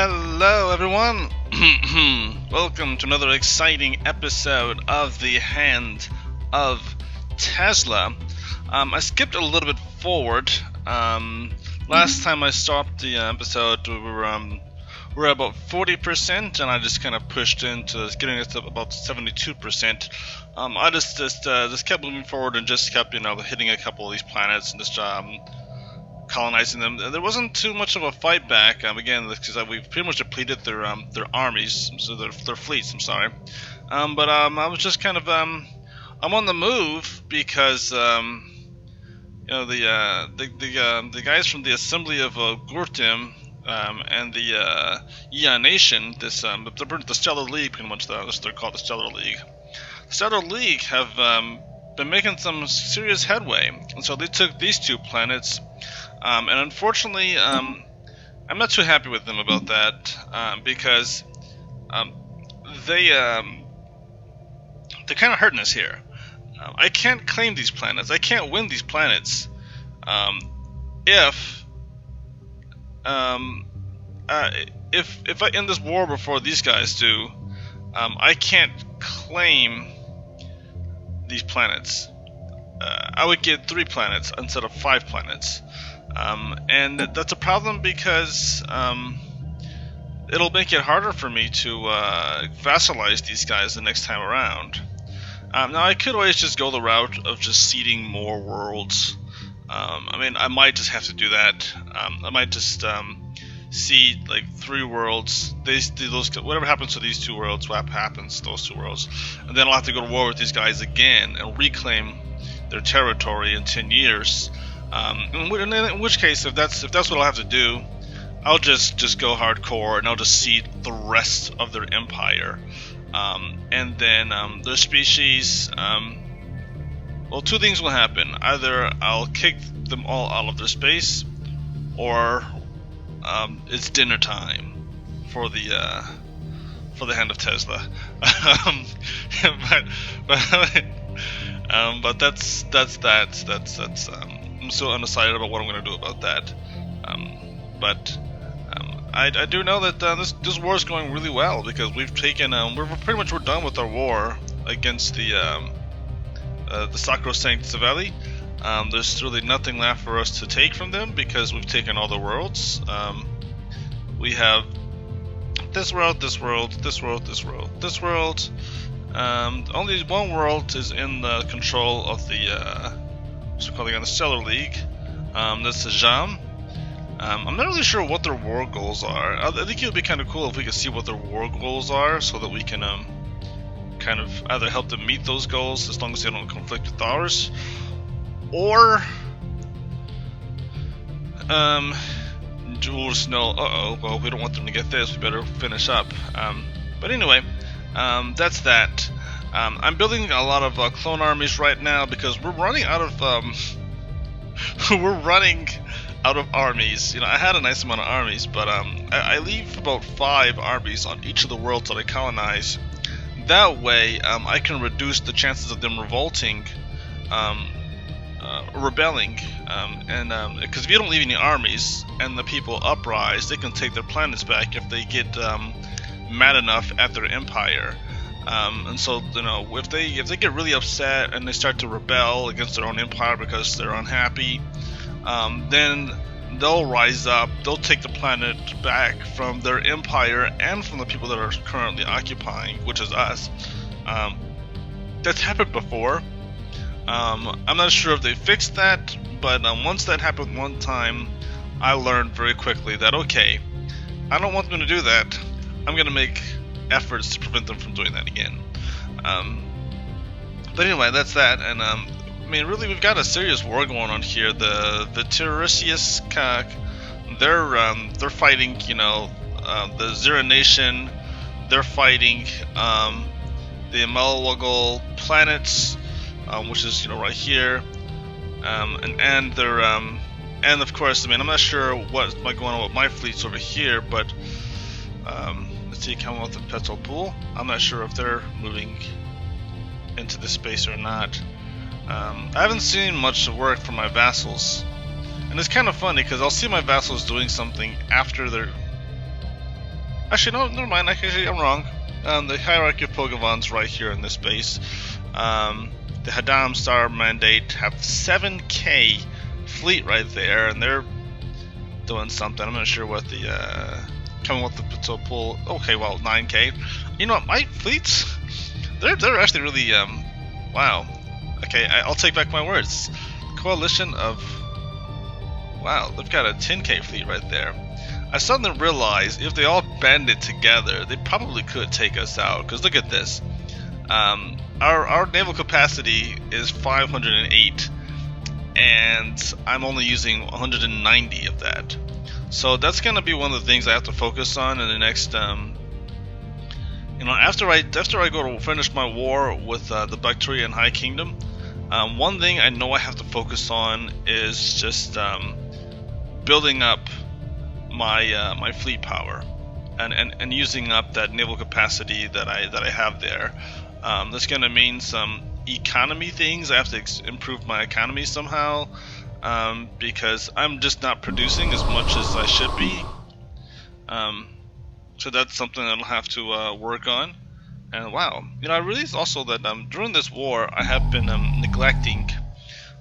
Hello, everyone. Welcome to another exciting episode of The Hand of Tezla. I skipped a little bit forward. Last time I stopped the episode, we were about 40%, and I just kind of pushed into getting it to about 72%. I just kept moving forward and just kept, hitting a couple of these planets and just colonizing them. There wasn't too much of a fight back, again, because we've pretty much depleted their armies, so their fleets. I'm sorry, but I was just kind of I'm on the move because the guys from the Assembly of Gurtim and the Ia Nation, the Stellar League, pretty much they're called the Stellar League. The Stellar League have been making some serious headway, and so they took these two planets. And unfortunately, I'm not too happy with them about that, because they're kind of hurting us here. I can't claim these planets. I can't win these planets if I end this war before these guys do. I can't claim these planets. I would get 3 planets instead of 5 planets. And that's a problem because it'll make it harder for me to vassalize these guys the next time around. Now, I could always just go the route of just seeding more worlds. I might just have to do that. I might just seed like 3 worlds. Whatever happens to these 2 worlds, what happens to those 2 worlds, and then I'll have to go to war with these guys again and reclaim their territory in 10 years. In which case, if that's what I'll have to do, I'll just go hardcore and I'll just seed the rest of their empire, and then their species. Well, 2 things will happen: either I'll kick them all out of their space, or it's dinner time for the Hand of Tezla. But that's I'm still undecided about what I'm going to do about that. I do know that this war is going really well, because we've taken we're done with our war against the Sacrosanct Cevelli. There's really nothing left for us to take from them because we've taken all the worlds. We have this world, this world, this world, this world, this world. Only one world is in the control of the the Stellar League. That's the Jam. I'm not really sure what their war goals are. I think it would be kind of cool if we could see what their war goals are, so that we can kind of either help them meet those goals as long as they don't conflict with ours, or we'll just know, well, we don't want them to get this, we better finish up. But anyway, that's that. I'm building a lot of clone armies right now because we're running out of armies. I had a nice amount of armies, but I leave about 5 armies on each of the worlds that I colonize. That way, I can reduce the chances of them revolting, rebelling, and because if you don't leave any armies and the people uprise, they can take their planets back if they get mad enough at their empire. And so, if they get really upset and they start to rebel against their own empire because they're unhappy, then they'll rise up, they'll take the planet back from their empire and from the people that are currently occupying, which is us. That's happened before. I'm not sure if they fixed that, but once that happened one time, I learned very quickly that, okay, I don't want them to do that. I'm going to make efforts to prevent them from doing that again. But anyway, that's that. And really, we've got a serious war going on here. The Terrorisius, they're fighting, the Zera Nation. They're fighting the Amalwagal planets, which is right here, and they're and of course, I'm not sure what's going on with my fleets over here, but let's see, come with the petrol pool. I'm not sure if they're moving into this space or not. I haven't seen much work from my vassals, and it's kind of funny because I'll see my vassals doing something after they're Actually, no, never mind. Actually, I'm wrong. The hierarchy of Pokemons right here in this base. The Hadam Star Mandate have 7K fleet right there, and they're doing something. I'm not sure what the coming with the pull. Okay, well, 9K. You know what? My fleets, they're actually really wow. Okay, I'll take back my words. Coalition of, wow, they've got a 10K fleet right there. I suddenly realized if they all banded together, they probably could take us out. Because look at this. Our naval capacity is 508, and I'm only using 190 of that. So that's going to be one of the things I have to focus on in the next, you know, after I go to finish my war with the Bakturian High Kingdom. One thing I know I have to focus on is just building up my fleet power and using up that naval capacity that I have there. That's going to mean some economy things. I have to improve my economy somehow, because I'm just not producing as much as I should be. So that's something that I'll have to work on. And wow, you know, I realized also that during this war I have been neglecting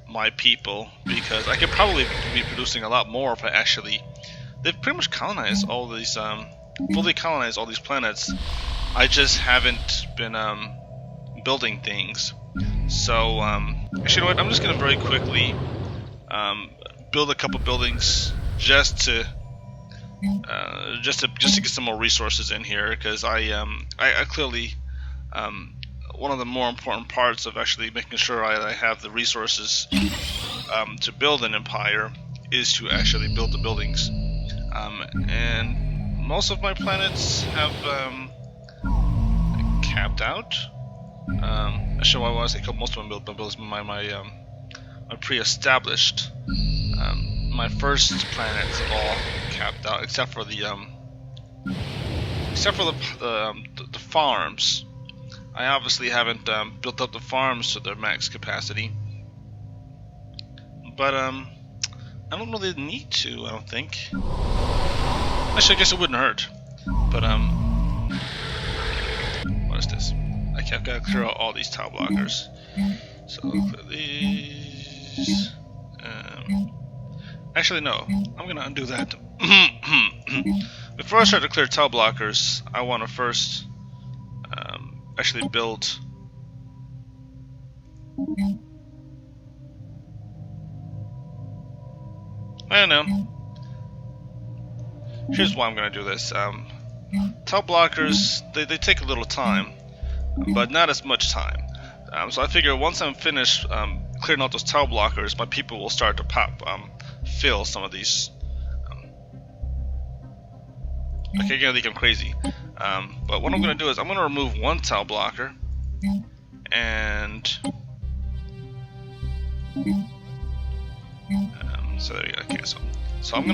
my people, because I could probably be producing a lot more if I actually. They've pretty much colonized all these, fully colonized all these planets. I just haven't been building things. So actually, you know what? I'm just gonna very quickly build a couple buildings just to get some more resources in here, because I clearly one of the more important parts of actually making sure I have the resources to build an empire is to actually build the buildings. And most of my planets have capped out. Actually, I want to say most of my buildings, my pre-established. My first planets have all capped out, except for the farms. I obviously haven't built up the farms to their max capacity, but I don't really need to. I don't think. Actually, I guess it wouldn't hurt. But what is this? I've got to clear out all these tile blockers. So clear these. Actually, no. I'm gonna undo that. Before I start to clear tile blockers, I want to first actually build. I don't know. Here's why I'm going to do this. Tile blockers, they take a little time, but not as much time. So I figure once I'm finished clearing out those tile blockers, my people will start to fill some of these. Okay, you're going to think I'm crazy. But what I'm going to do is I'm going to remove one tile blocker, and so there you go. Okay, so I'm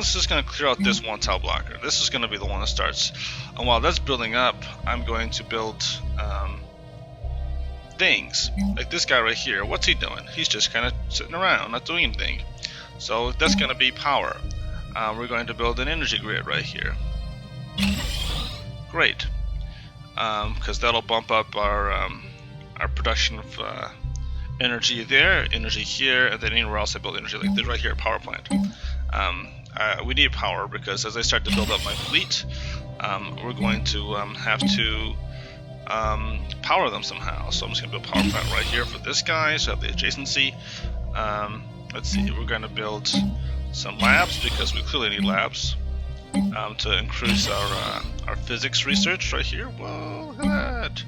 just gonna clear out this one tile blocker. This is gonna be the one that starts. And while that's building up, I'm going to build things like this guy right here. What's he doing? He's just kind of sitting around, not doing anything. So that's gonna be power. We're going to build an energy grid right here. Great, because that'll bump up our production of energy there, energy here, and then anywhere else I build energy, like this right here, power plant. We need power because as I start to build up my fleet, we're going to have to power them somehow. So I'm just going to build a power plant right here for this guy, so I have the adjacency. Let's see, we're going to build some labs because we clearly need labs to increase our physics research right here. Whoa, look at that!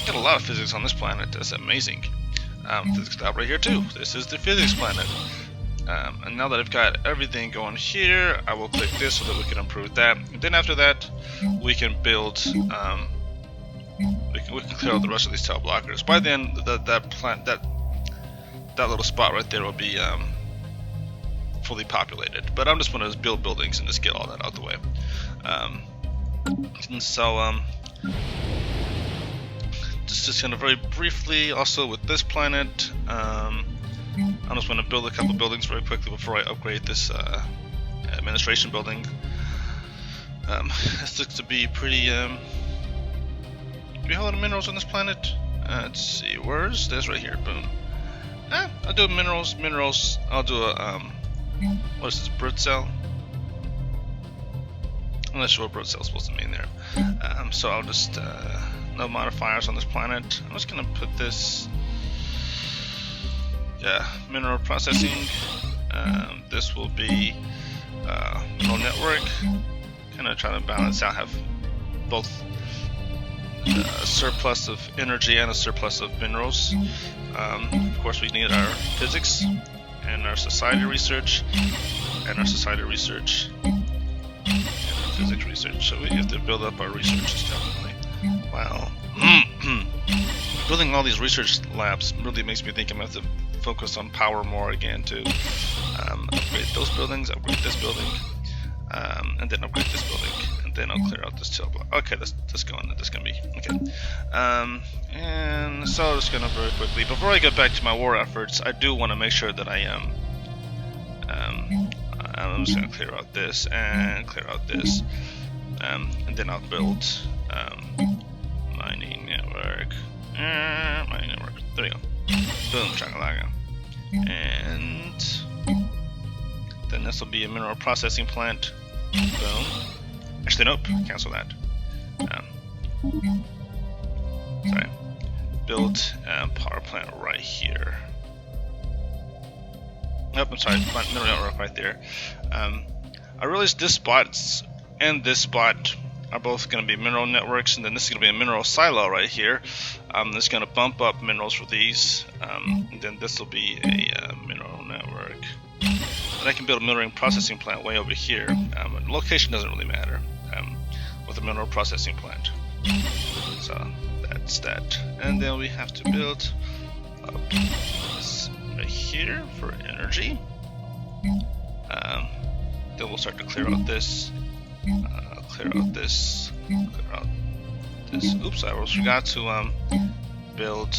Got a lot of physics on this planet. That's amazing. Physics lab right here too. This is the physics planet. And now that I've got everything going here, I will click this so that we can improve that. And then after that, we can build. We can clear out the rest of these tile blockers. By then, that little spot right there will be fully populated. But I'm just going to build buildings and just get all that out the way. And so just going to very briefly, also with this planet, I'm just going to build a couple buildings very quickly before I upgrade this administration building. This looks to be pretty. Do we have a lot of minerals on this planet? Let's see. Where's this? Right here. Boom. I'll do minerals. I'll do a what is this? Brood cell. I'm not sure what brood cell is supposed to mean there. So I'll just no modifiers on this planet. I'm just gonna put this. Yeah, mineral processing. This will be mineral network. Kind of trying to balance out, have both a surplus of energy and a surplus of minerals. Of course, we need our physics and our society research and our society research and our physics research. So we have to build up our researches definitely. Wow. Building all these research labs really makes me think I'm going to have to focus on power more again to upgrade those buildings, upgrade this building, and then upgrade this building, and then I'll clear out this Tezla. Okay, let's go on. That's gonna be okay. And so I'm just gonna very quickly, before I get back to my war efforts, I do want to make sure that I'm just gonna clear out this and clear out this, and then I'll build mining network. Mining network. There we go. Boom, chakalaga. And then this will be a mineral processing plant. Boom. Actually, nope. Cancel that. Sorry. Build power plant right here. Nope, I'm sorry. Mineral network right there. I realized this spot and this spot are both going to be mineral networks, and then this is going to be a mineral silo right here. This is going to bump up minerals for these, and then this will be a mineral network. And I can build a mineral processing plant way over here. Location doesn't really matter with a mineral processing plant. So that's that. And then we have to build up this right here for energy. Then we'll start to clear out this. Clear out this. Clear out this. Oops, I almost forgot to build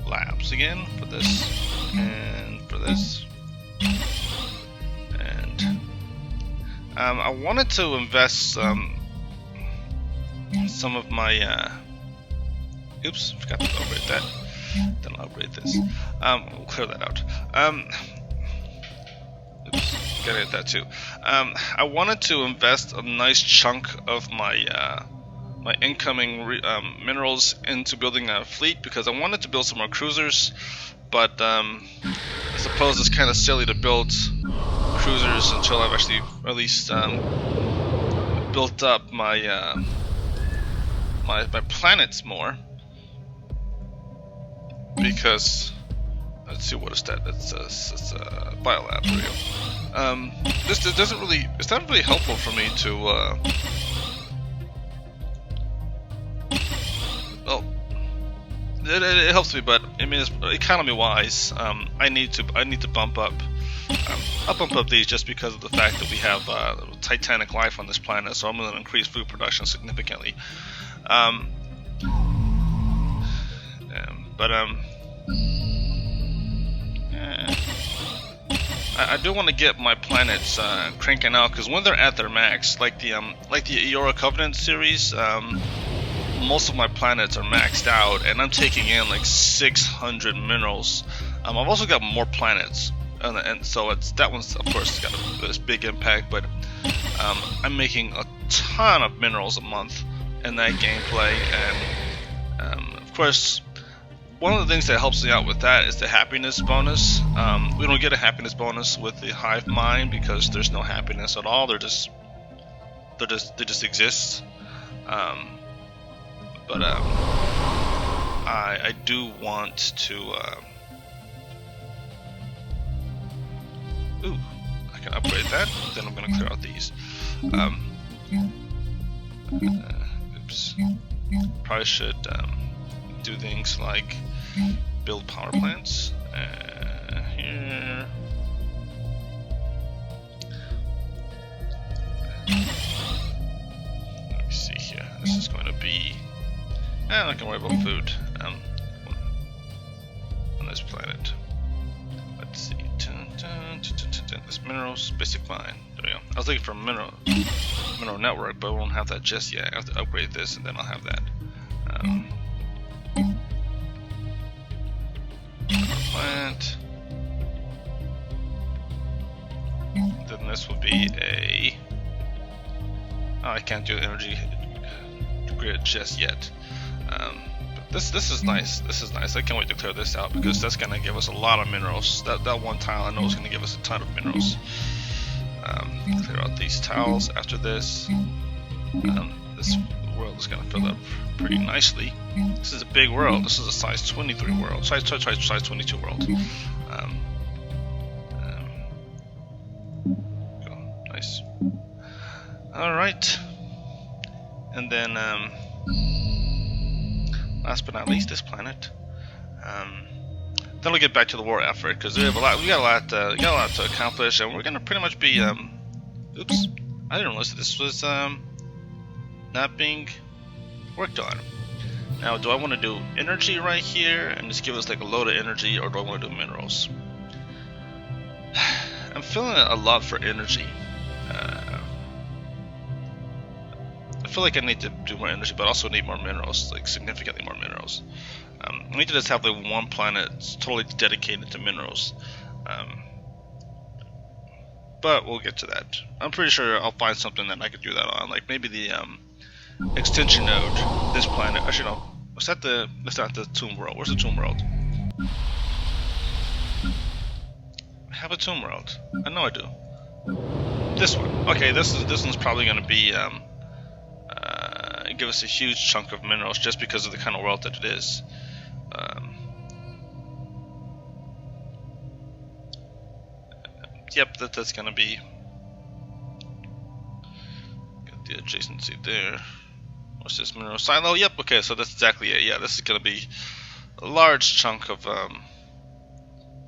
labs again for this and for this. And I wanted to invest some of my. Oops, forgot to upgrade that. Then I'll upgrade this. We'll clear that out. Oops, gotta get that too. I wanted to invest a nice chunk of my my incoming minerals into building a fleet, because I wanted to build some more cruisers, but I suppose it's kind of silly to build cruisers until I've actually at least built up my my planets more. Because let's see, what is that? It's a biolab. There we go. This doesn't really. It's not really helpful for me to. Well, it helps me, but I mean, economy-wise, I need to bump up. I'll bump up these just because of the fact that we have titanic life on this planet, so I'm going to increase food production significantly. I do want to get my planets cranking out, because when they're at their max, like the Eora Covenant series, most of my planets are maxed out, and I'm taking in like 600 minerals. I've also got more planets, and so that one's of course got this big impact. But I'm making a ton of minerals a month in that gameplay, and of course, one of the things that helps me out with that is the happiness bonus. We don't get a happiness bonus with the hive mind because there's no happiness at all. They just exist. But I do want to. Ooh, I can upgrade that. Then I'm going to clear out these. Oops. Probably should do things like build power plants here. Let me see here. This is going to be. I can worry about food on this planet. Let's see. This minerals, basic mine. There we go. I was looking for mineral network, but we won't have that just yet. I have to upgrade this, and then I'll have that. Plant. Then this will be a. Oh, I can't do energy grid just yet. But this is nice. This is nice. I can't wait to clear this out because that's gonna give us a lot of minerals. That one tile I know is gonna give us a ton of minerals. Clear out these tiles after this. This world is gonna fill up pretty nicely. This is a big world. This is a size 23 world. Size 22 world. Nice. Alright. And then, last but not least, this planet. Then we'll get back to the war effort because we got a lot to accomplish, and we're gonna pretty much be. Oops, I didn't realize this was not being worked on. Now, do I want to do energy right here and just give us like a load of energy, or do I want to do minerals? I'm feeling a lot for energy. I feel like I need to do more energy, but also need more minerals, like significantly more minerals. I need to just have like one planet totally dedicated to minerals. But we'll get to that. I'm pretty sure I'll find something that I could do that on, like maybe the extension node. This planet. Actually, no. Was that the? That's not the tomb world. Where's the tomb world? I have a tomb world. I know I do. This one. Okay, this one's probably gonna be give us a huge chunk of minerals just because of the kind of world that it is. Yep, that's gonna be. Got the adjacency there. What's this mineral silo? Yep. Okay, so that's exactly it. Yeah, this is gonna be a large chunk of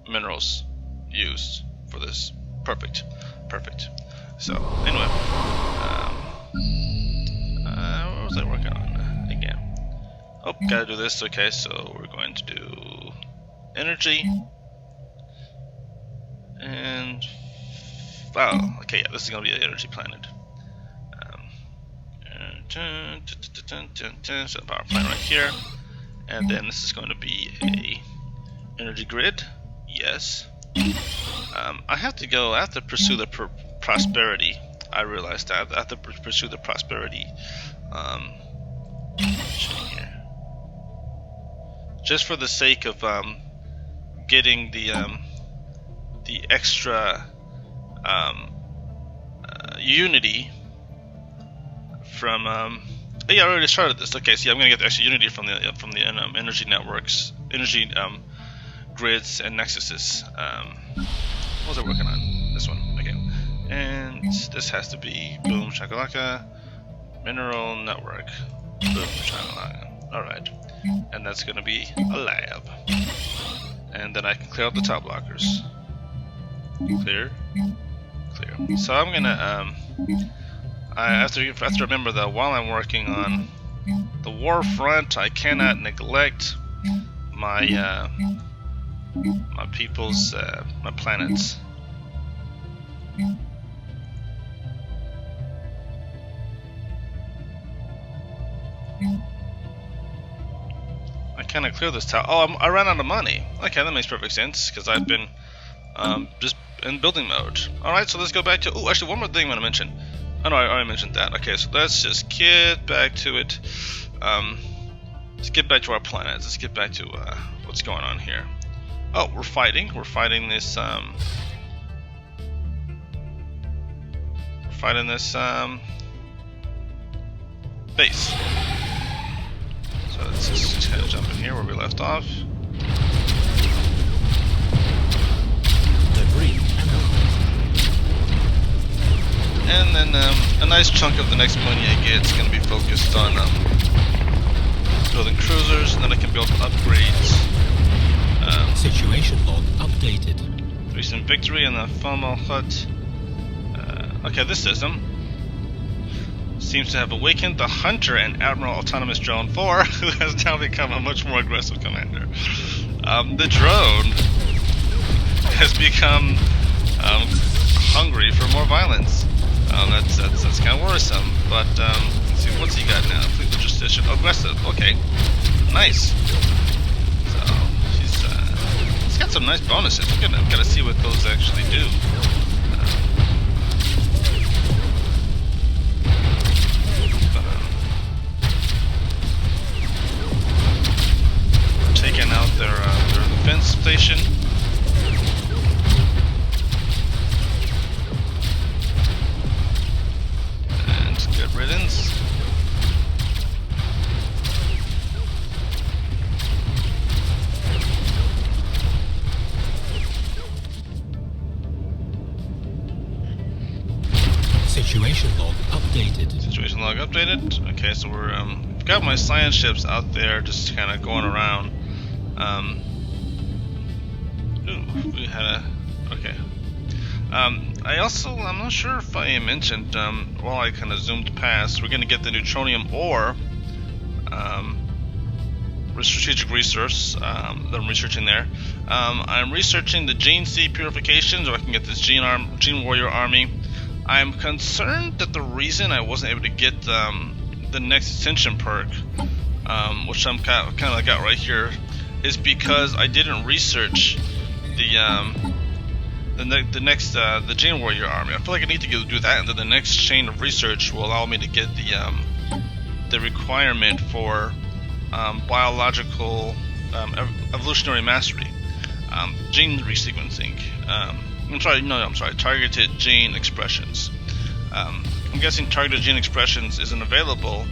minerals used for this. Perfect. Perfect. So anyway, what was I working on again? Oh, gotta do this. Okay, so we're going to do energy. And wow, okay, yeah, this is gonna be an energy planet. So power plant right here, and then this is going to be a energy grid. Yes. I have to pursue the prosperity. I realized that I have to pursue the prosperity. Here, just for the sake of getting the extra unity from yeah, I already started this. Okay, so yeah, I'm gonna get the extra unity from the energy networks, energy grids and nexuses. What was I working on? This one. Okay, and this has to be boom shakalaka mineral network. Boom shakalaka. All right, and that's gonna be a lab, and then I can clear out the top blockers. Clear. So I'm gonna I have to remember that while I'm working on the war front, I cannot neglect my my people's my planets. I cannot clear this tower. Oh, I ran out of money. Okay, that makes perfect sense because I've been just in building mode. Alright, so let's go back to... Oh, actually, one more thing I want to mention. Oh no, I already mentioned that. Okay, so let's just get back to it. Let's get back to our planets. Let's get back to what's going on here. Oh, we're fighting. We're fighting this... base. So let's just kind of jump in here where we left off. And then a nice chunk of the next money I get is going to be focused on building cruisers, and then I can build upgrades. Situation log updated. Recent victory in the FOMO hut. Okay, this system seems to have awakened the Hunter and Admiral Autonomous Drone 4, who has now become a much more aggressive commander. The drone has become hungry for more violence. That's kind of worrisome. But let's see, what's he got now? Fleet logistician, aggressive. Okay, nice. So he's got some nice bonuses. We're gotta see what those actually do. Taking out their defense station. Good riddance. Situation log updated. Situation log updated. Okay, so we're I've got my science ships out there, just kind of going around. Ooh, we had a okay. I'm not sure if I mentioned, while I kind of zoomed past, we're going to get the neutronium ore, strategic resource, that I'm researching there. I'm researching the Gene C purification, so I can get this Gene Warrior army. I'm concerned that the reason I wasn't able to get the next ascension perk, which I'm kind of got right here, is because I didn't research the Gene Warrior army. I feel like I need to do that, and then the next chain of research will allow me to get the requirement for biological evolutionary mastery, gene resequencing. I'm sorry, targeted gene expressions. I'm guessing targeted gene expressions isn't available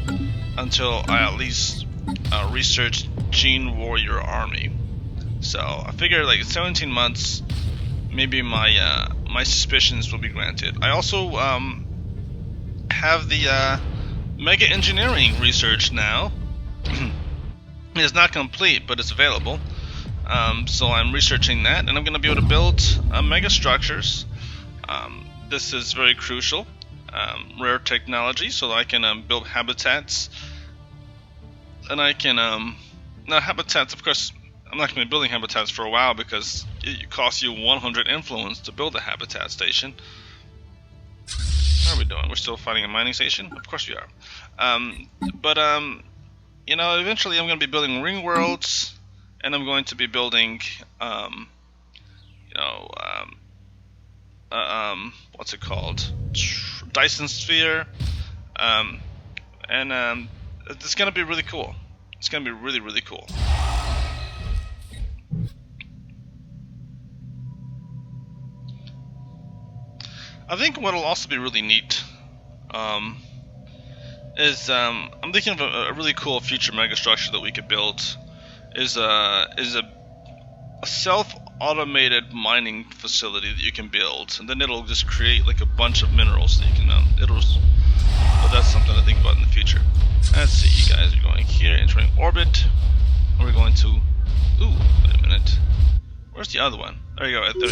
until I at least research Gene Warrior army. So I figure like 17 months. Maybe my suspicions will be granted. I also have the mega engineering research now. It's not complete, but it's available. So I'm researching that, and I'm going to be able to build mega structures. This is very crucial, rare technology, so that I can build habitats. And I can now habitats, of course. I'm not going to be building habitats for a while because it costs you 100 influence to build a habitat station. How are we doing? We're still fighting a mining station? Of course we are. You know, eventually I'm going to be building ring worlds, and I'm going to be building, what's it called? Dyson Sphere. It's going to be really cool. It's going to be really, really cool. I think what will also be really neat is I'm thinking of a really cool future megastructure that we could build is a self-automated mining facility that you can build, and then it'll just create like a bunch of minerals that you can but that's something to think about in the future. Let's see, you guys are going here, entering orbit. We're going to wait a minute. Where's the other one? There you go, right there.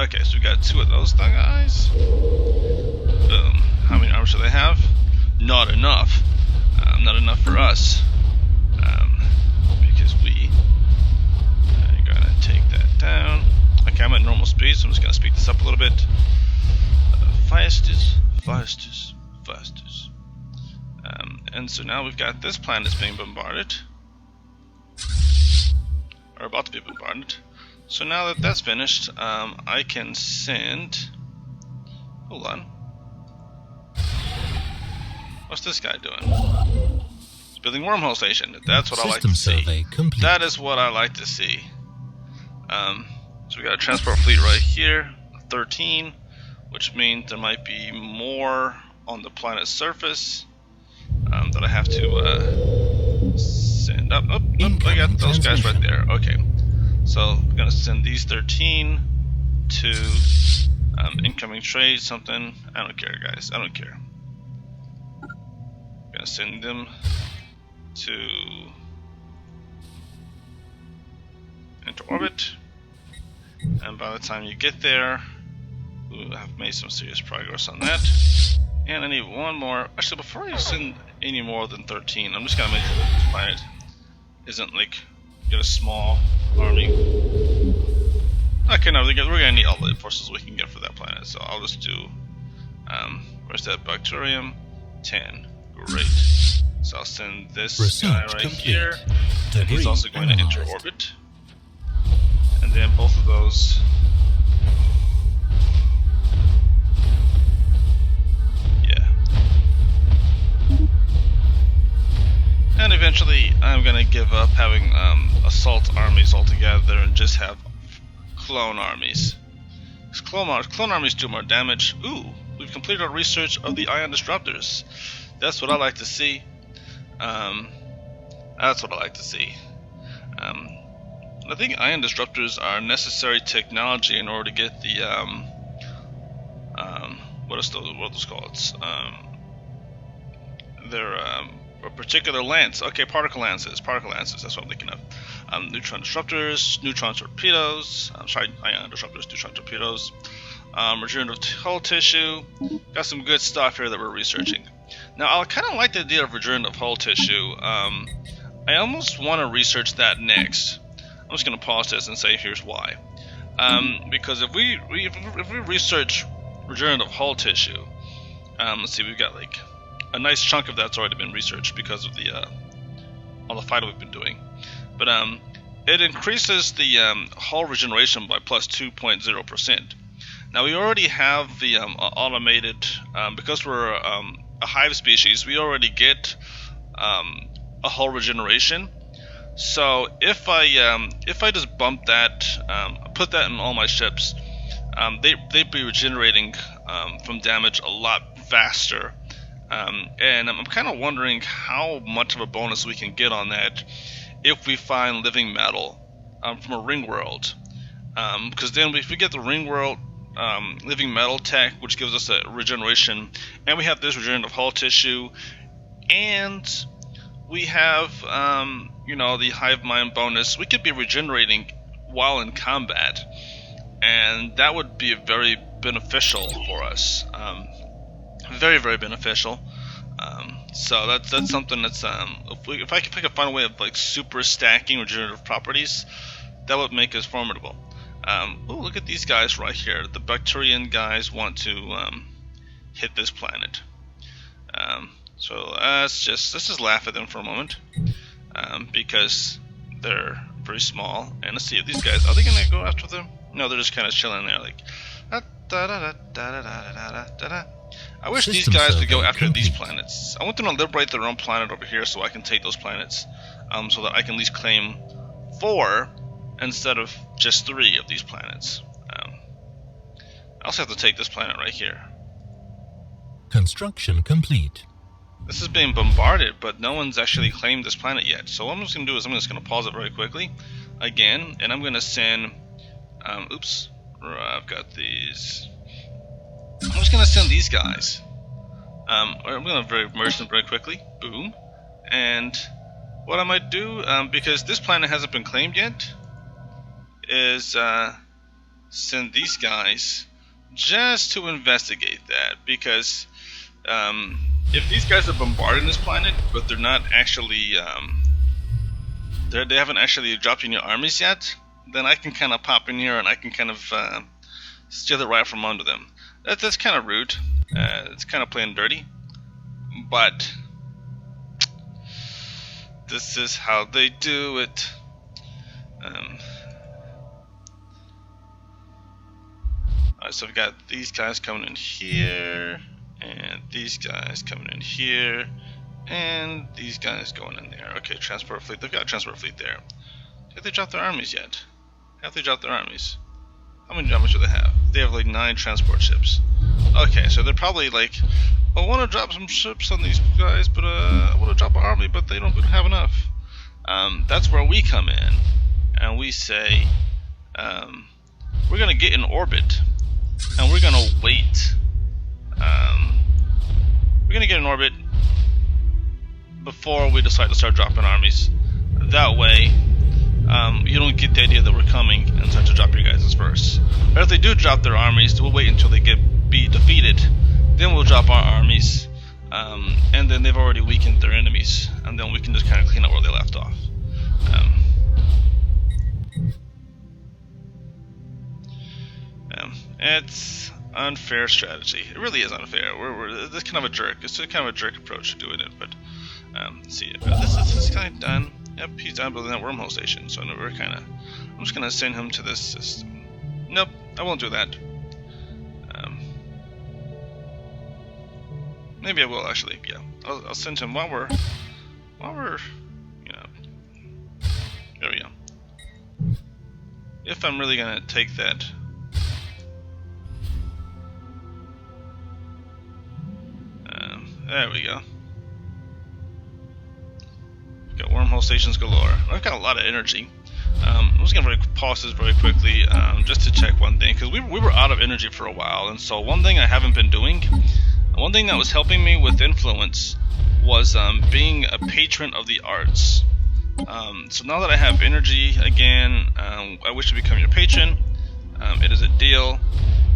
Okay, so we got two of those guys. Boom. How many arms do they have? Not enough. Not enough for us. Because we are gonna take that down. Okay, I'm at normal speed, so I'm just gonna speed this up a little bit. Fastest. And so now we've got this planet that's being bombarded. Or about to be bombarded. So now that that's finished, I can send... Hold on. What's this guy doing? He's building wormhole station. That's what I like to see. Complete. That is what I like to see. So we got a transport fleet right here, 13, which means there might be more on the planet's surface that I have to send up. Oh, I got those guys right there. Okay. So I'm gonna send these 13 to incoming trade something. I don't care, guys. I don't care. I'm gonna send them to into orbit, and by the time you get there, we'll have made some serious progress on that. And I need one more. Actually, before I send any more than 13, I'm just gonna make sure that this planet isn't like get a small army. Okay, no, we're gonna need all the forces we can get for that planet, so I'll just do Where's that Bakturian? 10. Great. So I'll send this guy right here. And he's also going to enter orbit. And then both of those. Yeah. And eventually I'm going to give up having assault armies altogether and just have clone armies. Clone armies do more damage. Ooh, we've completed our research of the ion disruptors. That's what I like to see. That's what I like to see. I think ion disruptors are necessary technology in order to get the what is those called? They're a particular lance. Okay, particle lances. Particle lances. That's what I'm thinking of. Neutron disruptors, neutron torpedoes. I'm sorry, ion disruptors, neutron torpedoes. Regenerative hull tissue. Got some good stuff here that we're researching. Now, I kind of like the idea of regenerative hull tissue. I almost want to research that next. I'm just going to pause this and say here's why. Because if we research regenerative hull tissue, let's see, we've got like a nice chunk of that's already been researched because of all the fighting we've been doing. But it increases the hull regeneration by plus 2.0%. Now we already have the automated, because we're a hive species, we already get a hull regeneration. So if I just bump that, put that in all my ships, they'd be regenerating from damage a lot faster. And I'm kind of wondering how much of a bonus we can get on that if we find living metal from a ring world. Because then if we get the ring world living metal tech, which gives us a regeneration, and we have this regenerative hull tissue, and we have the hive mind bonus, we could be regenerating while in combat, and that would be very beneficial for us. Very, very beneficial. So that's something that's if I could find a way of like super stacking regenerative properties, that would make us formidable. Oh, look at these guys right here. The Bakturian guys want to hit this planet. So let's just laugh at them for a moment, because they're very small. And let's see if these guys, are they gonna go after them? No, they're just kind of chilling there, like. I wish these guys would go after these planets. I want them to liberate their own planet over here so I can take those planets, so that I can at least claim 4 instead of just 3 of these planets. I also have to take this planet right here. Construction complete. This is being bombarded, but no one's actually claimed this planet yet. So what I'm just going to do is I'm just going to pause it very quickly again, and I'm going to send oops, I've got these. I'm just going to send these guys. I'm going to merge them very quickly. Boom. And what I might do, because this planet hasn't been claimed yet, is send these guys just to investigate that. Because if these guys are bombarding this planet, but they're not actually, they haven't actually dropped in your armies yet, then I can kind of pop in here and I can kind of steal it right from under them. That's kind of rude. It's kind of playing dirty, but this is how they do it. Alright, so we've got these guys coming in here, and these guys coming in here, and these guys going in there. Okay, transport fleet. They've got a transport fleet there. Have they dropped their armies yet? Have they dropped their armies? How much do they have? They have like 9 transport ships. Okay, so they're probably like, I want to drop some ships on these guys, but I want to drop an army, but we don't have enough. That's where we come in, and we say, we're gonna get in orbit, and we're gonna wait. We're gonna get in orbit before we decide to start dropping armies. That way, you don't get the idea that we're coming and start to drop your guys' first. But if they do drop their armies, we'll wait until they be defeated. Then we'll drop our armies, and then they've already weakened their enemies, and then we can just kind of clean up where they left off. Unfair strategy. It really is unfair. This kind of a jerk. It's kind of a jerk approach to doing it. But let's see. This guy done. Yep, he's done building that wormhole station. So we're kind of. I'm just gonna send him to this system. Nope, I won't do that. Maybe I will actually. Yeah, I'll send him while we're, you know. There we go. If I'm really gonna take that. There we go. We've got wormhole stations galore. I've got a lot of energy. I'm just gonna pause this very quickly, just to check one thing, because we were out of energy for a while, and so one thing I haven't been doing, one thing that was helping me with influence, was being a patron of the arts. So now that I have energy again, I wish to become your patron. It is a deal.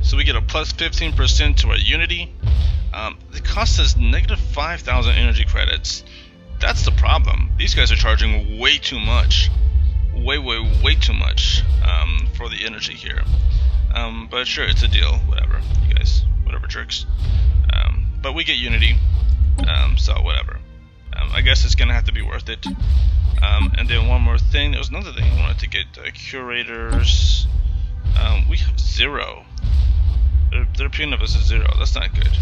So we get a plus 15% to our unity. It costs us negative 5,000 energy credits. That's the problem. These guys are charging way too much. Way too much for the energy here. But sure, it's a deal. Whatever. You guys, whatever jerks. But we get unity. So whatever. I guess it's gonna have to be worth it. And then one more thing. There was another thing I wanted to get. Curators. We have 0. Their opinion of us is 0. That's not good.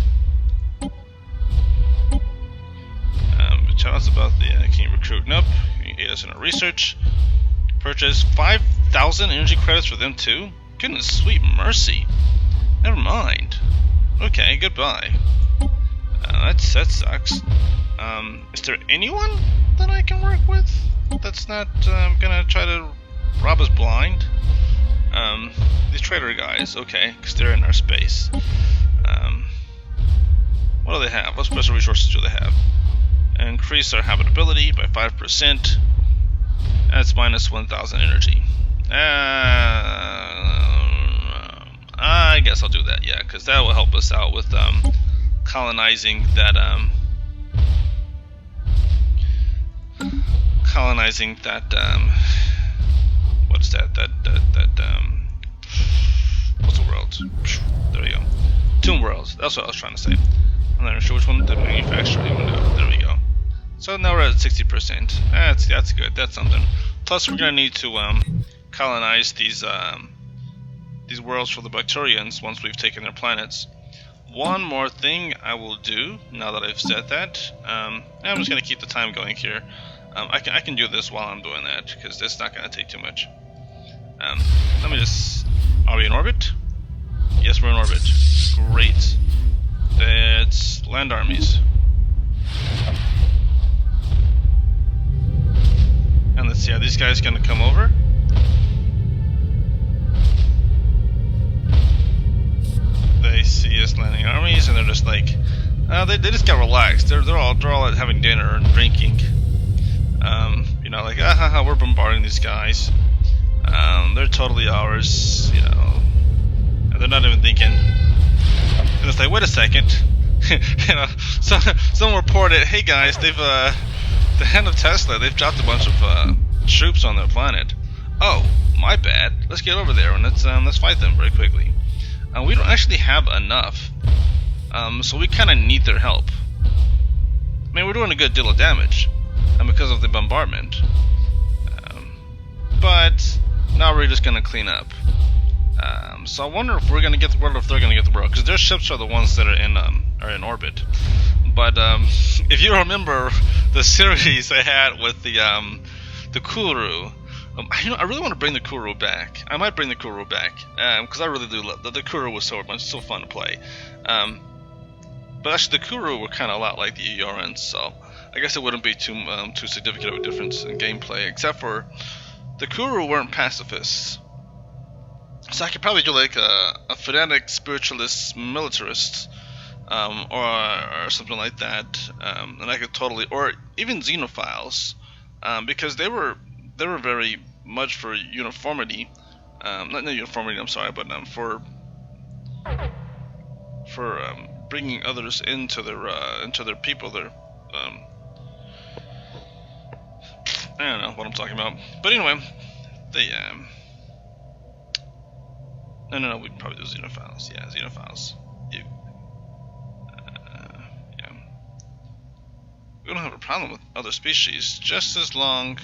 Tell us about the. Can you recruit? Nope. Can you aid us in our research? Purchase 5,000 energy credits for them too? Goodness sweet mercy. Never mind. Okay, goodbye. That sucks. Is there anyone that I can work with that's not gonna try to rob us blind? These trader guys, okay, because they're in our space. What do they have? What special resources do they have? Increase our habitability by 5%. That's minus 1,000 energy. I guess I'll do that, yeah, because that will help us out with colonizing that what is that? What's the world? There we go. Tomb Worlds. That's what I was trying to say. I'm not sure which one the manufacturer even do. There we go. So now we're at 60%. That's good. That's something. Plus, we're gonna need to colonize these worlds for the Bakturians once we've taken their planets. One more thing I will do now that I've said that. I'm just gonna keep the time going here. I can do this while I'm doing that because it's not gonna take too much. Let me just. Are we in orbit? Yes, we're in orbit. Great. It's land armies. And let's see, are these guys gonna come over? They see us landing armies and they're just like, they just got relaxed. They're all having dinner and drinking. You know, like, we're bombarding these guys. They're totally ours, you know. And they're not even thinking. And it's like, wait a second. You know, someone reported, hey guys, they've the hand of Tezla, they've dropped a bunch of troops on their planet. Oh, my bad. Let's get over there and let's fight them very quickly. We don't actually have enough, so we kind of need their help. I mean, we're doing a good deal of damage, because of the bombardment. But now we're just gonna clean up. So I wonder if we're gonna get the world, or if they're gonna get the world, because their ships are the ones that are in orbit. But if you remember the series I had with the Kuru, I really want to bring the Kuru back. I might bring the Kuru back because I really do love the Kuru was so fun to play. But actually, the Kuru were kind of a lot like the Eorans, so I guess it wouldn't be too significant of a difference in gameplay, except for the Kuru weren't pacifists. So I could probably do like a fanatic spiritualist militarist, or something like that, and I could totally, or even xenophiles, because they were very much for uniformity, not uniformity, I'm sorry, but for bringing others into their people. Their I don't know what I'm talking about, but anyway, they No, we'd probably do xenophiles. Yeah, xenophiles. Yeah. We don't have a problem with other species, just as long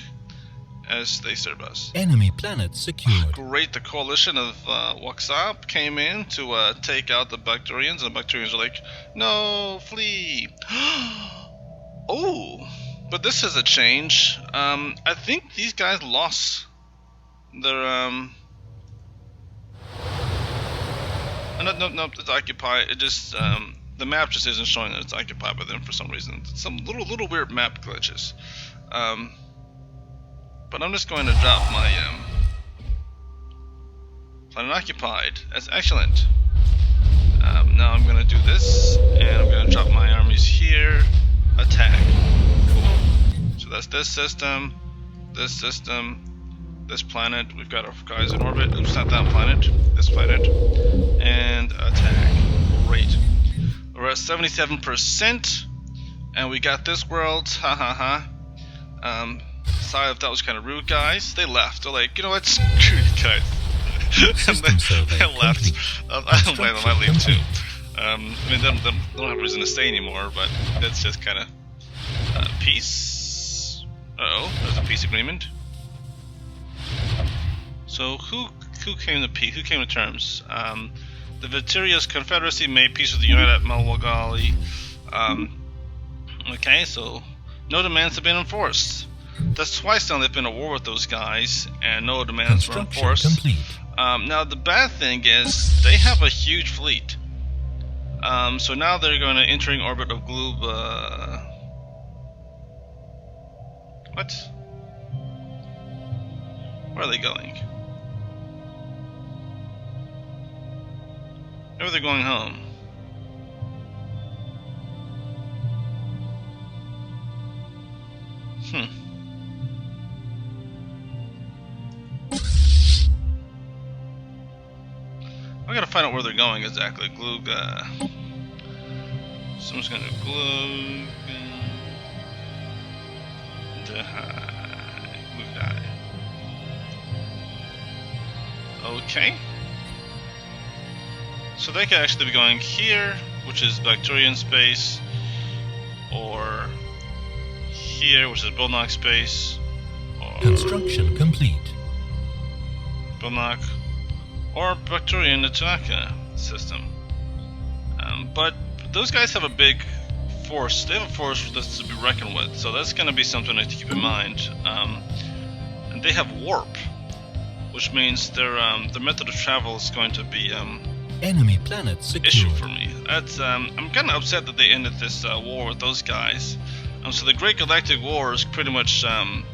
as they serve us. Enemy planet secured. Great, the coalition of Waxap came in to take out the Bakturians, and the Bakturians are like, no, flee! Oh, but this is a change. I think these guys lost their, no, it's occupied. It just, the map just isn't showing that it's occupied by them for some reason. Some little weird map glitches. But I'm just going to drop my planet occupied. That's excellent. Now I'm going to do this, and I'm going to drop my armies here. Attack. Cool. So that's this system, this planet. We've got our guys in orbit. Oops, not that planet. This planet. And attack. Great. We're at 77%, and we got this world. Ha ha ha. Sorry if that was kind of rude, guys. They left. They're like, you know what? Screw you guys. And they left. I don't blame them. I leave too. I mean, they don't have a reason to stay anymore, but that's just kind of peace. Uh-oh, there's a peace agreement. So who came to peace? Who came to terms? The Vitteria's Confederacy made peace with the United Malwagali. Okay, so no demands have been enforced. That's twice now they've been at war with those guys, and no demands were enforced. Now the bad thing is they have a huge fleet. So now they're going to entering orbit of Gloob. What? Where are they going? Maybe they're going home. I gotta find out where they're going exactly. Glug. Someone's gonna do Glug. Glug. Okay. So they could actually be going here, which is Bakturian space, or here, which is Bilnock space, or construction complete. Bilnock, or Bakturian the Tanaka system. But those guys have a big force. They have a force that's to be reckoned with, so that's going to be something to keep in mind. And they have warp, which means their method of travel is going to be enemy planet secured. Issue for me. That's I'm kind of upset that they ended this war with those guys. So the Great Galactic War is pretty much kind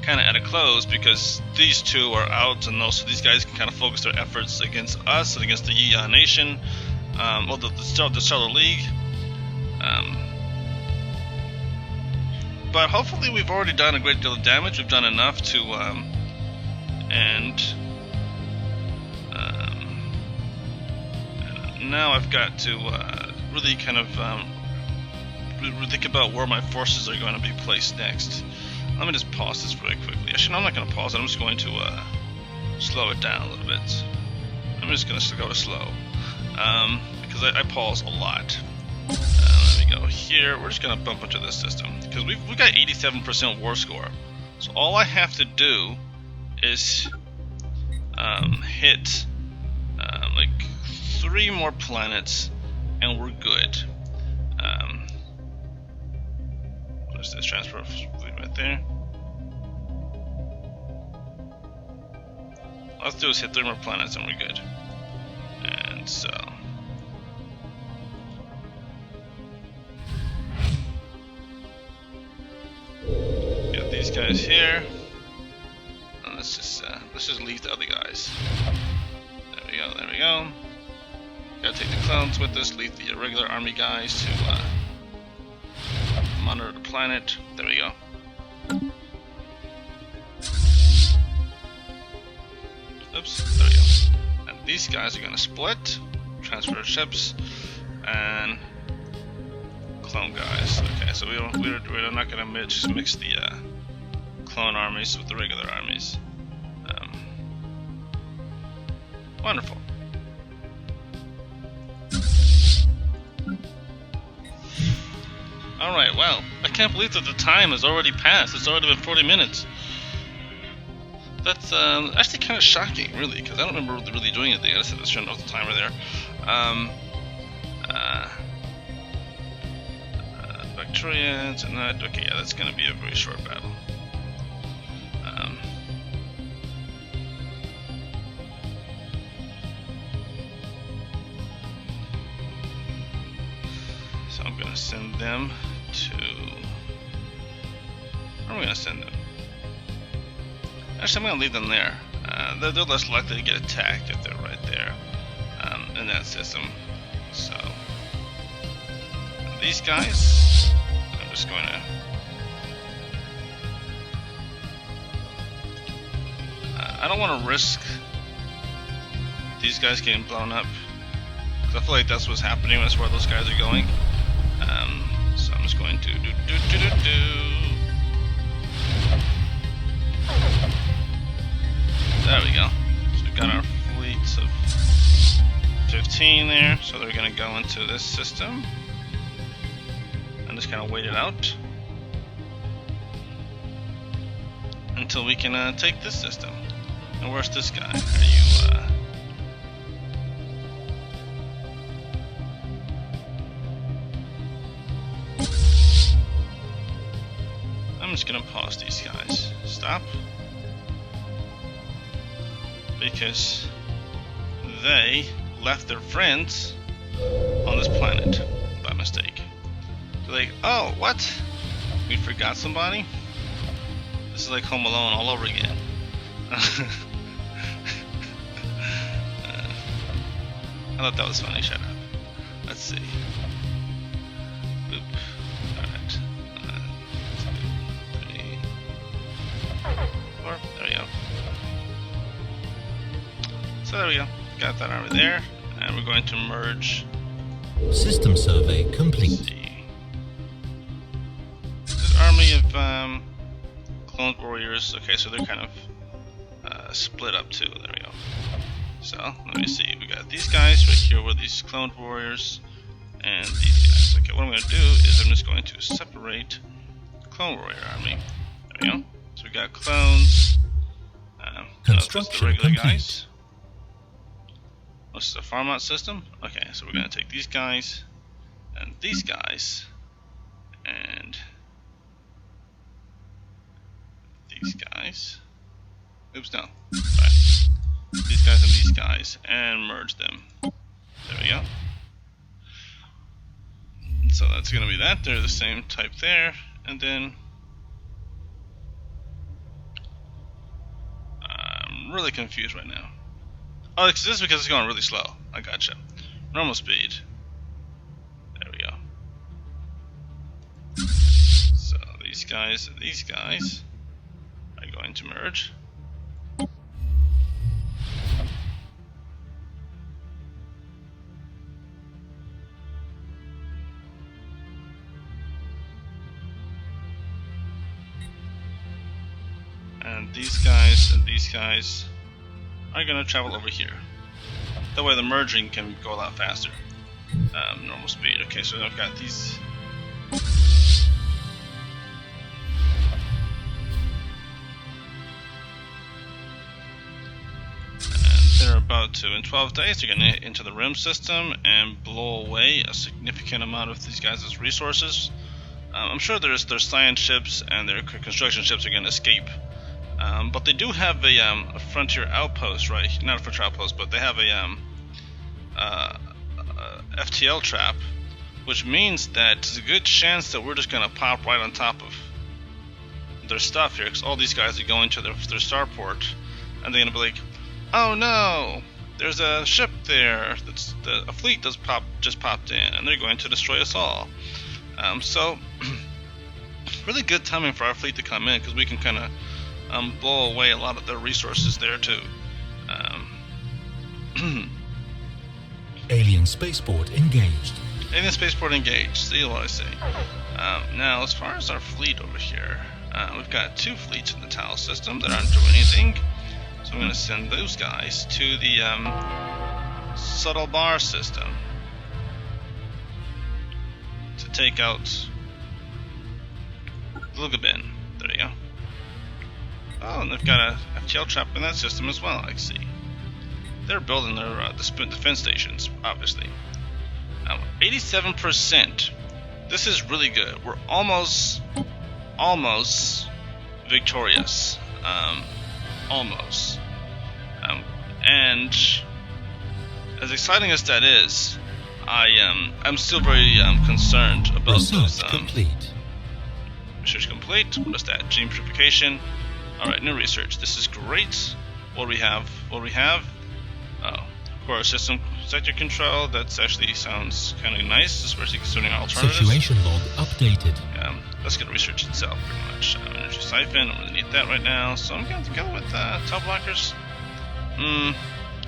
of at a close because these two are out, and also these guys can kind of focus their efforts against us and against the Yiya Nation, well, the Stellar League. But hopefully we've already done a great deal of damage. We've done enough to now I've got to really kind of think about where my forces are going to be placed next. Let me just pause this very quickly. Actually, no, I'm not going to pause it. I'm just going to slow it down a little bit. I'm just going to go to slow because I pause a lot. Let me go here. We're just going to bump into this system because we've got 87% war score. So all I have to do is hit like 3 more planets, and we're good. There's this transfer fleet right there. All I have to do is hit 3 more planets, and we're good. And so get these guys here. And let's just leave the other guys. There we go. There we go. Gotta take the clones with us, leave the regular army guys to monitor the planet. There we go. Oops, there we go. And these guys are gonna split, transfer ships, and clone guys. Okay, so we're not gonna mix the clone armies with the regular armies. Wonderful. Alright, wow. I can't believe that the time has already passed. It's already been 40 minutes. That's actually kind of shocking, really, because I don't remember really doing anything. I just had to turn off the timer there. Bakturians and that. Okay, yeah, that's going to be a very short battle. So I'm going to send them to... Where am I going to send them? Actually, I'm going to leave them there. They're less likely to get attacked if they're right there in that system. So, these guys, I'm just going to... I don't want to risk these guys getting blown up, because I feel like that's what's happening. That's where those guys are going. So I'm just going to There we go. So we've got our fleets of 15 there, so they're going to go into this system and just kind of wait it out until we can take this system. And where's this guy? Are you I'm just gonna pause these guys. Stop. Because they left their friends on this planet by mistake. They're like, oh, what? We forgot somebody? This is like Home Alone all over again. I thought that was funny. Shut up. Let's see. Boop. Alright. 2, 3, 4. There we go. So there we go. Got that army there. And we're going to merge. System survey complete. This army of cloned warriors. Okay, so they're kind of split up too. There we go. So let me see. We got these guys right here with these cloned warriors, and these guys. Okay, what I'm going to do is I'm just going to separate the clone warrior army. There we go. So we got clones. Construction the regular complete. guys. This is a farm out system. Okay, so we're going to take these guys and these guys and these guys. Oops, no. Sorry. These guys and these guys and merge them. There we go. So that's going to be that. They're the same type there. And then I'm really confused right now. Oh, this is because it's going really slow. I gotcha. Normal speed. There we go. So these guys and these guys are going to merge. And these guys and these guys are going to travel over here. That way the merging can go a lot faster. Normal speed. Okay, so I've got these. And they're about to, in 12 days, they're going to enter the rim system and blow away a significant amount of these guys' resources. I'm sure their science ships and their construction ships are going to escape. But they do have a frontier outpost, right? Not a frontier outpost, but they have a FTL trap, which means that there's a good chance that we're just going to pop right on top of their stuff here, because all these guys are going to their starport, and they're going to be like, oh no, there's a ship there, a fleet just popped in, and they're going to destroy us all. So, really good timing for our fleet to come in, because we can kind of blow away a lot of their resources there too. Alien spaceport engaged. Alien spaceport engaged. See what I say. Now, as far as our fleet over here, we've got 2 fleets in the Tau system that aren't doing anything. So I'm going to send those guys to the subtle bar system to take out Glugabin. There you go. Oh, and they've got a FTL trap in that system as well, I see. They're building their defense stations, obviously. 87%. This is really good. We're almost victorious. Almost. And as exciting as that is, I'm still very concerned about Research those. complete. Research complete. What is that? Gene purification. All right, new research. This is great. What do we have? What do we have? Oh, core system sector control. That actually sounds kind of nice, especially considering alternatives. Situation log updated. Let's get research itself, pretty much. Energy siphon. I don't really need that right now, so I'm going to go with top blockers. I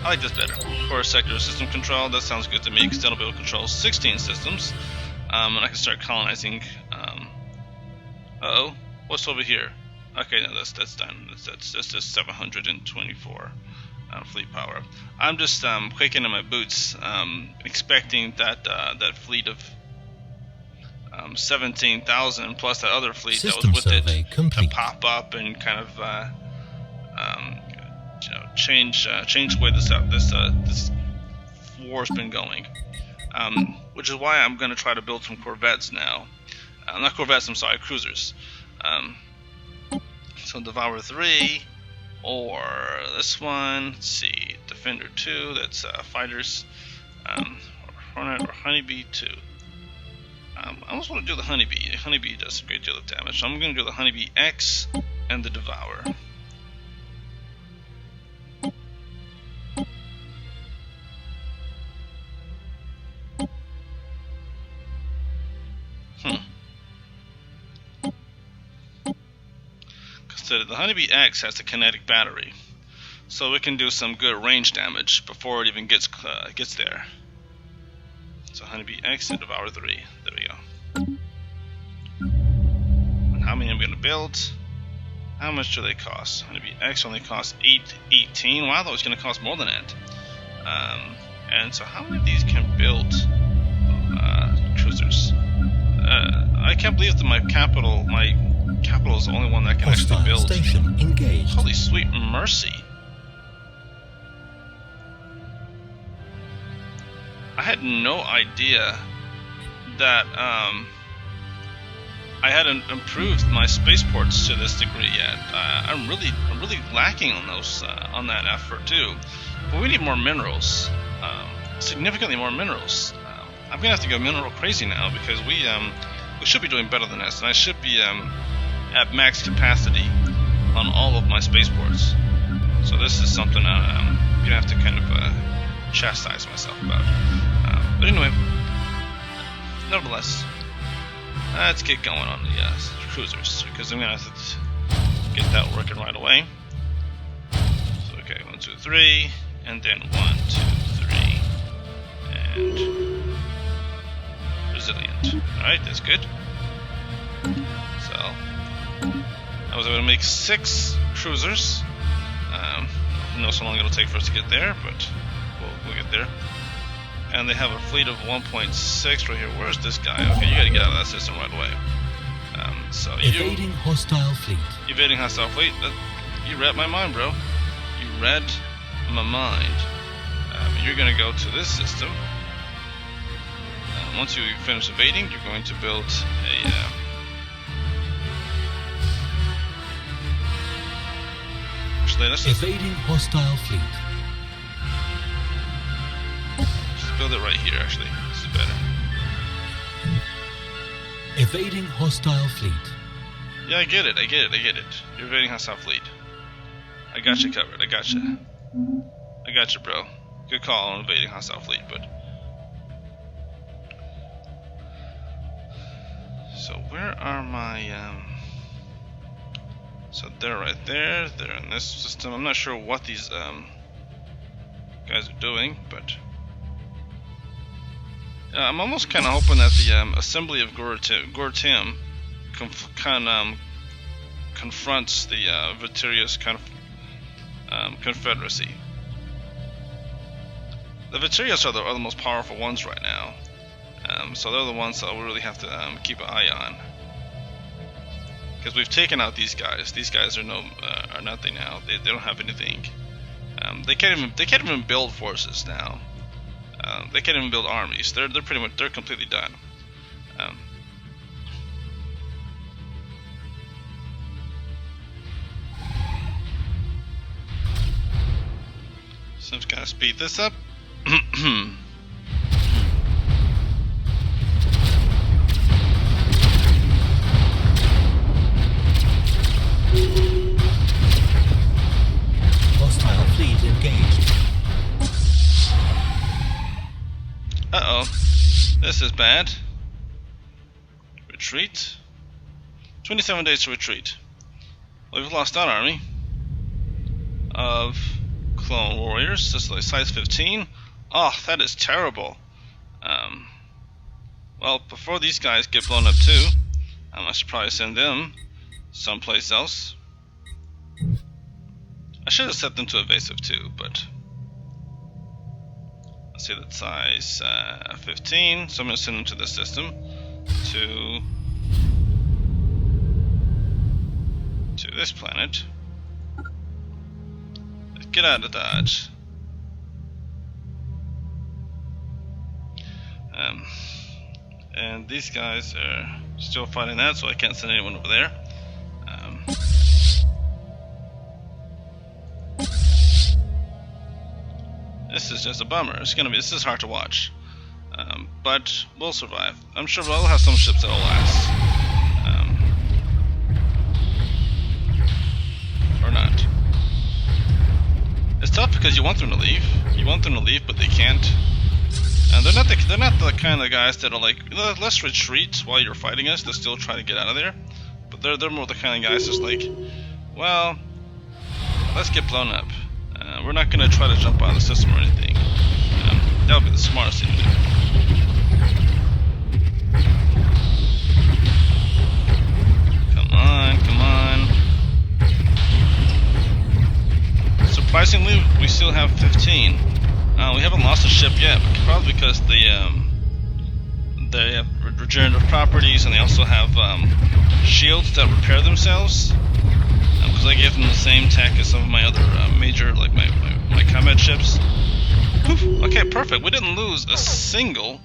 like this better. Core sector system control. That sounds good to me because that'll be able to control 16 systems, and I can start colonizing. Uh-oh, what's over here? Okay, no, that's done. That's just 724 fleet power. I'm just quaking in my boots, expecting that that fleet of 17,000 plus that other fleet System that was with it complete. to pop up and kind of change the way this war's been going. Which is why I'm going to try to build some corvettes now. Not corvettes, I'm sorry, cruisers. So Devour 3, or this one, let's see, Defender 2, that's fighters, or Hornet, or Honeybee 2. I almost want to do the Honeybee. The Honeybee does a great deal of damage, so I'm going to do the Honeybee X and the Devour. The Honeybee X has the kinetic battery, so it can do some good range damage before it even gets there. So Honeybee X and Devour 3. There we go. And how many I'm going to build? How much do they cost? Honeybee X only costs 818. Wow, that was going to cost more than that. And so how many of these can build cruisers? I can't believe that my capital is the only one that can Hostile actually build. station engaged. Holy sweet mercy. I had no idea that I hadn't improved my spaceports to this degree yet. I'm really lacking on those on that effort too. But we need more minerals, significantly more minerals. I'm gonna have to go mineral crazy now because we should be doing better than this, and I should be at max capacity on all of my spaceports. So this is something I'm gonna have to kind of chastise myself about. But anyway, nevertheless, let's get going on the cruisers because I'm gonna have to get that working right away. So okay, 1, 2, 3, and then 1, 2, 3, and resilient. All right, that's good. So I was able to make 6 cruisers. Who knows how long it'll take for us to get there, but we'll get there. And they have a fleet of 1.6 right here. Where's this guy? Okay, you gotta get out of that system right away. So Evading hostile fleet. Evading hostile fleet. You read my mind, bro. You read my mind. You're gonna go to this system. Once you finish evading, you're going to build a Evading hostile fleet. Just build it right here, actually. This is better. Evading hostile fleet. Yeah, I get it. You're evading hostile fleet. I got you covered. I got you, bro. Good call on evading hostile fleet, but... So where are my... So they're right there, they're in this system. I'm not sure what these guys are doing, but I'm almost kind of hoping that the assembly of Gortim confronts the Victorious Confederacy. The Victorious are the most powerful ones right now, so they're the ones that we really have to keep an eye on. because we've taken out these guys. These guys are are nothing now. They don't have anything. They can't even build forces now. They can't even build armies. They're completely done. So I'm just gonna speed this up. Hostile fleet engaged. Uh-oh. This is bad. Retreat. 27 days to retreat. Well, we've lost that army of clone warriors. This is like size 15. Oh, that is terrible. Well, before these guys get blown up too, I should probably send them someplace else. I should have set them to evasive too, but let's see that size 15. So I'm going to send them to this system to this planet. Get out of Dodge. And these guys are still fighting that, so I can't send anyone over there. This is just a bummer. This is hard to watch, but we'll survive. I'm sure we'll have some ships that'll last, or not. It's tough because you want them to leave. You want them to leave, but they can't. And they're not the kind of guys that are like, let's retreat while you're fighting us. They'll still try to get out of there. But they're more the kind of guys that's like, well, let's get blown up. We're not going to try to jump out of the system or anything. That would be the smartest thing to do. Come on, come on. Surprisingly, we still have 15. We haven't lost a ship yet, probably because they have regenerative properties, and they also have shields that repair themselves. Because I gave them the same tech as some of my other major, like my combat ships. Poof. Okay, perfect. We didn't lose a single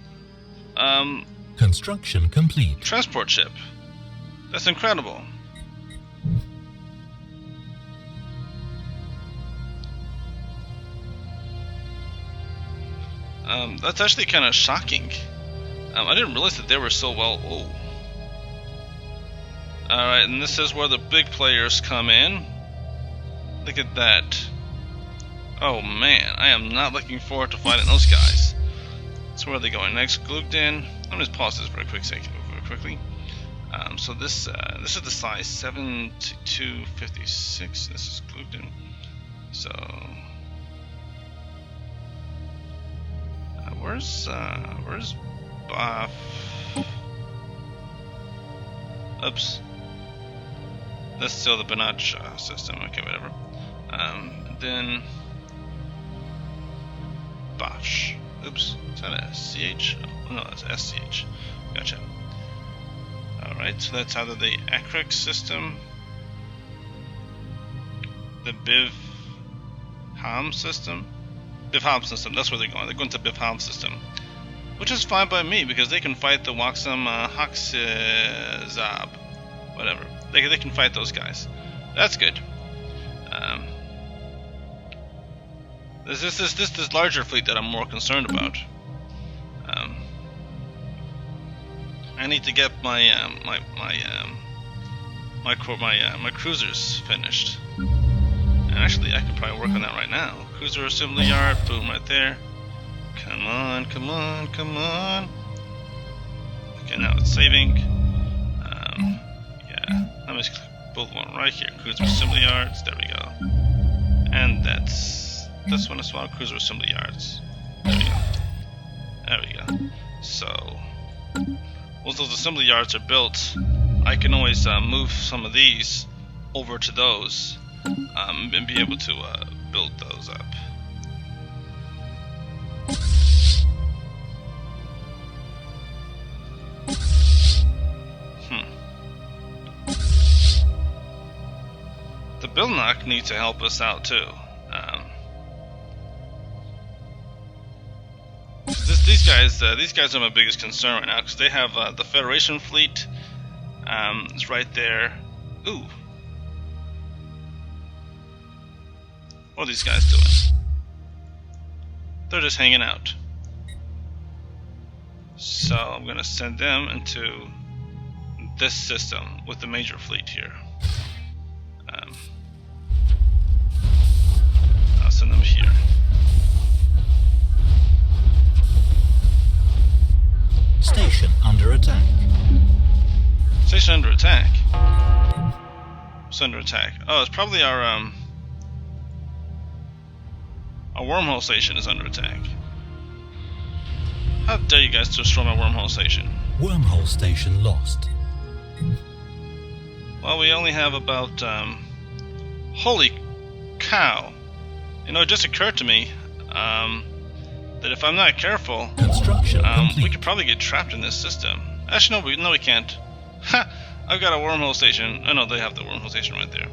Construction complete. transport ship. That's incredible. That's actually kind of shocking. I didn't realize that they were so well. Oh. Alright, and this is where the big players come in. Look at that. Oh man, I am not looking forward to fighting those guys. So where are they going next? Glugden. Let me just pause this very quickly. So this is the size 7 to 256. This is Glugden. So where's Buff? Oops. That's still the Banach system. Okay, whatever. Then Bosch. Oops. Is that a CH? Oh, no, that's SCH. Gotcha. Alright, so that's either the Acrex system, the Biv-Ham system. Biv-Ham system, that's where they're going. They're going to Biv-Ham system. Which is fine by me, because they can fight the Waxam Haxizab. Whatever. They can fight those guys. That's good. This larger fleet that I'm more concerned about. I need to get my cruisers finished. And actually, I could probably work on that right now. Cruiser assembly yard, boom, right there. Come on, come on, come on. Okay, now it's saving. Yeah, let me just build one right here. Cruiser assembly yards, there we go. And that's this one as well, cruiser assembly yards. There we go. There we go. So, once those assembly yards are built, I can always move some of these over to those and be able to build those up. the Bilnock need to help us out too. These guys are my biggest concern right now because they have the Federation fleet. It's right there. Ooh, what are these guys doing? They're just hanging out. So I'm gonna send them into this system with the major fleet here. I'll send them here. Station under attack. Station under attack? It's under attack. Oh, it's probably our wormhole station is under attack. How dare you guys destroy my wormhole station? Wormhole station lost. Well, we only have about, holy cow. You know, it just occurred to me, that if I'm not careful, Construction complete. we could probably get trapped in this system. Actually, no, we can't. Ha! I've got a wormhole station. Oh no, they have the wormhole station right there.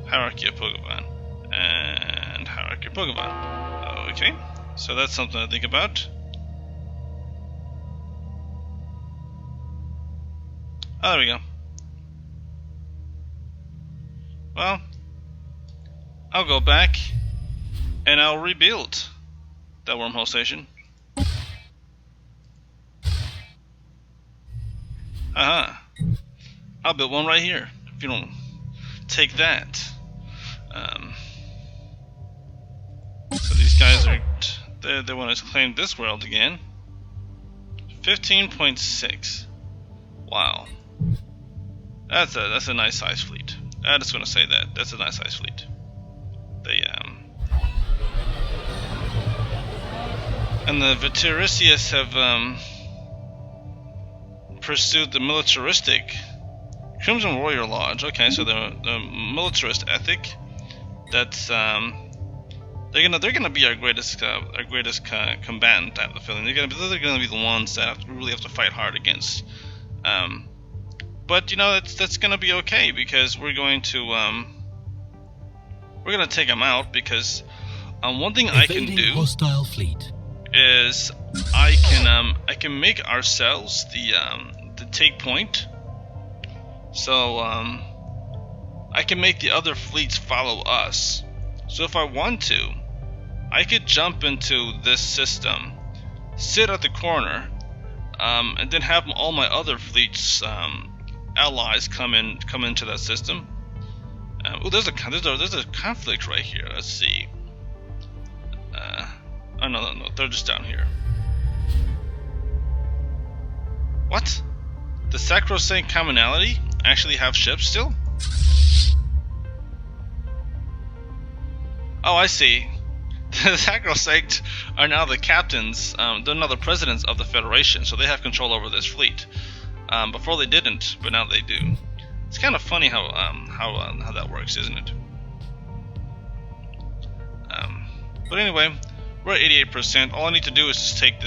Hierarchy of Pokemon. And Hierarchy of Pokemon. Okay, so that's something to think about. Oh, there we go. Well, I'll go back and I'll rebuild that wormhole station. I'll build one right here if you don't take that. So these guys are they want to claim this world again. 15.6. Wow. That's a nice size fleet. I'm just gonna say that. That's a nice size fleet. They and the Bakturians have pursued the militaristic Crimson Warrior Lodge. Okay, so the militarist ethic. That's they're gonna be our greatest combatant. I have the feeling they're gonna be the ones that really have to fight hard against. But you know that's gonna be okay because we're going to take them out because one thing I can do hostile fleet is I can make ourselves the take point. So I can make the other fleets follow us. So if I want to, I could jump into this system, sit at the corner, and then have all my other fleets allies come into that system. Oh, there's a conflict right here. Let's see. Oh no, they're just down here. What? The Sacrosanct Commonality actually have ships still? Oh, I see. The Sacrosanct are now the captains. They're now the presidents of the Federation, so they have control over this fleet. Before they didn't, but now they do. It's kind of funny how that works, isn't it? But anyway, we're at 88%. All I need to do is just take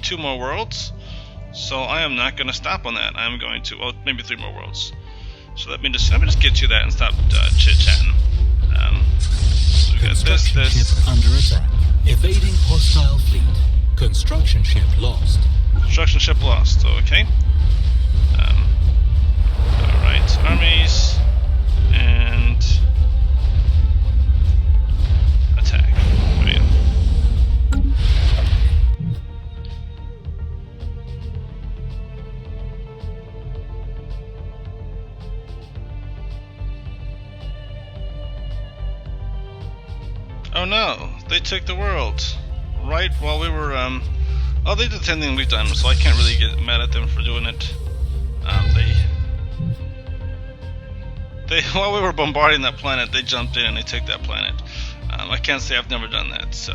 2 more worlds. So I am not going to stop on that. I'm going to, well, maybe 3 more worlds. So let me just get to that and stop chit-chatting. So we got Construction ship under attack. Evading hostile fleet. Construction ship lost. Construction ship lost. Okay. Alright, armies and attack. Brilliant. Oh no, they took the world right while we were oh, they did the same thing we've done, so I can't really get mad at them for doing it. They while we were bombarding that planet, they jumped in and they took that planet. I can't say I've never done that, so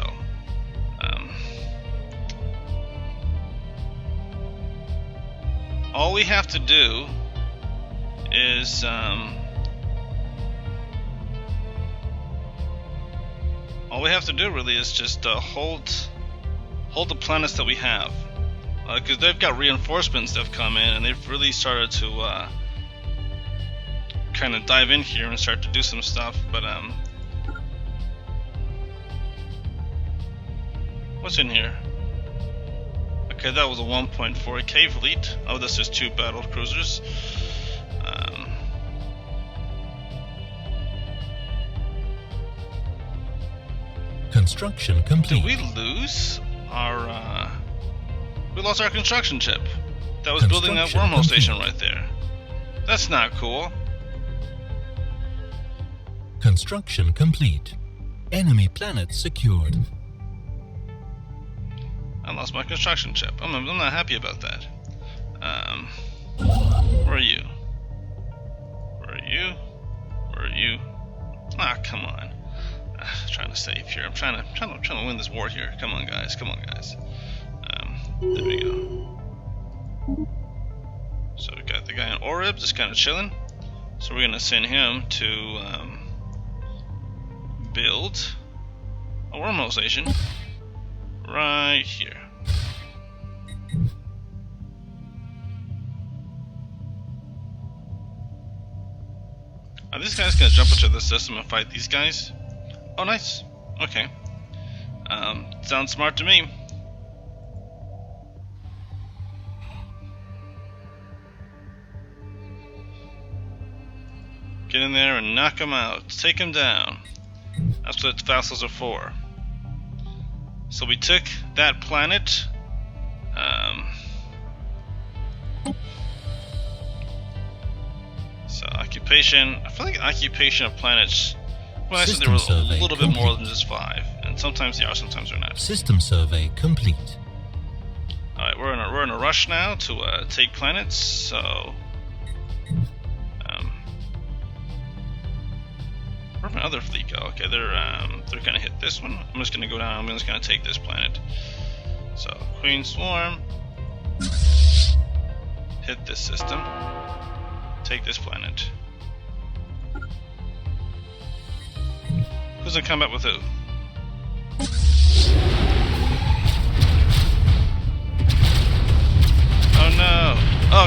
all we have to do is all we have to do really is just hold the planets that we have, because they've got reinforcements that have come in and they've really started to kind of dive in here and start to do some stuff, but what's in here? Okay, that was a 1.4K fleet. Oh, this is 2 battle cruisers. Construction complete. Did we lose our? We lost our construction ship that was building that wormhole station right there. That's not cool. Construction complete. Enemy planet secured. I lost my construction ship. I'm not happy about that. Where are you? Where are you? Where are you? Ah, come on. Trying to save here. I'm trying to win this war here. Come on, guys. Come on, guys. There we go. So we got the guy in Orib just kind of chilling. So we're gonna send him to build a wormhole station right here. Are these guys gonna jump into the system and fight these guys? Oh, nice. Okay. Sounds smart to me. Get in there and knock them out. Take them down. That's what vassals are for. So we took that planet. So occupation. I feel like occupation of planets. Well, I said there was a little bit more than just 5, and sometimes they are, sometimes they're not. System survey complete. All right, we're in a rush now to take planets. So, where'd my other fleet go? Okay, they're gonna hit this one. I'm just gonna go down. I'm just gonna take this planet. So, Queen Swarm, hit this system, take this planet. Who's in combat with who? Oh no!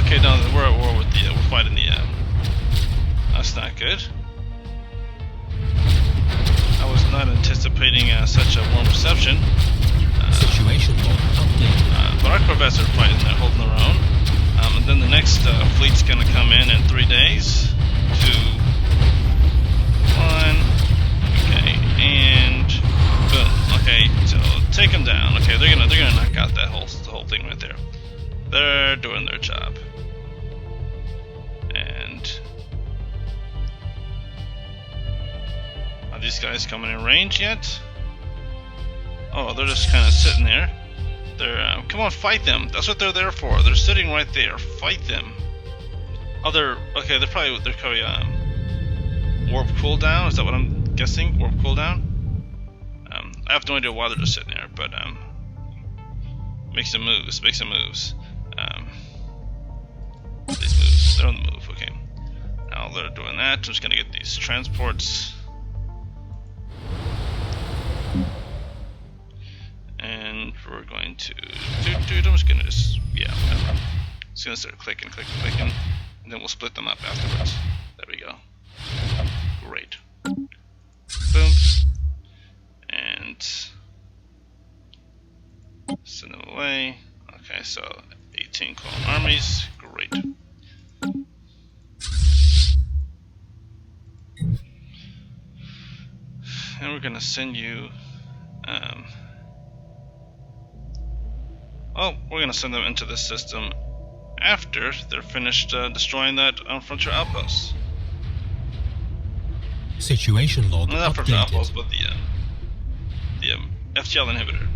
Okay, no, we're at war with we're fighting the that's not good. I was not anticipating such a warm reception. Situation log updated. But our corvettes are fighting, they're holding their own. And then the next fleet's gonna come in 3 days. 2, 1. Okay, and boom. Okay, so take them down. Okay, they're gonna knock out the whole thing right there. They're doing their job. And are these guys coming in range yet? Oh, they're just kind of sitting there. They're come on, fight them. That's what they're there for. They're sitting right there. Fight them. Oh, they're probably warp cooldown. Is that what I'm guessing? Warp cooldown. I have no idea why they're just sitting there, but make some moves. Make some moves. These moves. They're on the move. Okay. Now they're doing that. I'm just gonna get these transports. And we're going to I'm just gonna whatever. Just gonna start clicking, and then we'll split them up afterwards. There we go. Great. Boom. And send them away. Okay, so 18 clone armies. Great. And we're gonna send you we're going to send them into the system after they're finished destroying that frontier outpost. Situation log not frontier updated. outpost, but the FTL inhibitor.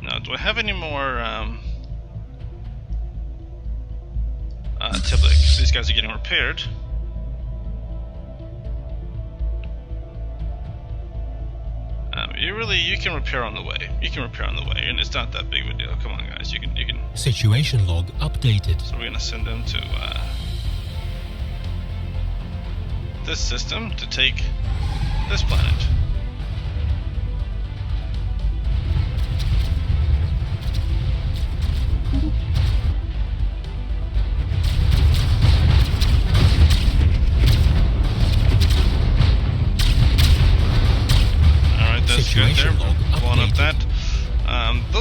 Now, do I have any more Tiblik? These guys are getting repaired. You can repair on the way. You can repair on the way, and it's not that big of a deal. Come on, guys. You can. Situation log updated. So we're gonna send them to this system to take this planet. there, Situation log blowing up updated. that.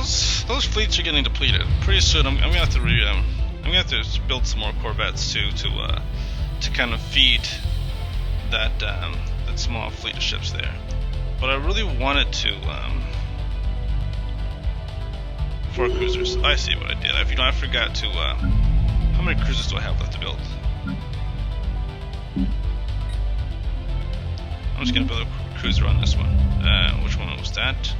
Those fleets are getting depleted. Pretty soon, I'm gonna have to I'm gonna have to build some more corvettes too to kind of feed that that small fleet of ships there. But I really wanted to 4 cruisers. I see what I did. I forgot to. How many cruisers do I have left to build? I'm just gonna build a cruiser on this one. Which one was that?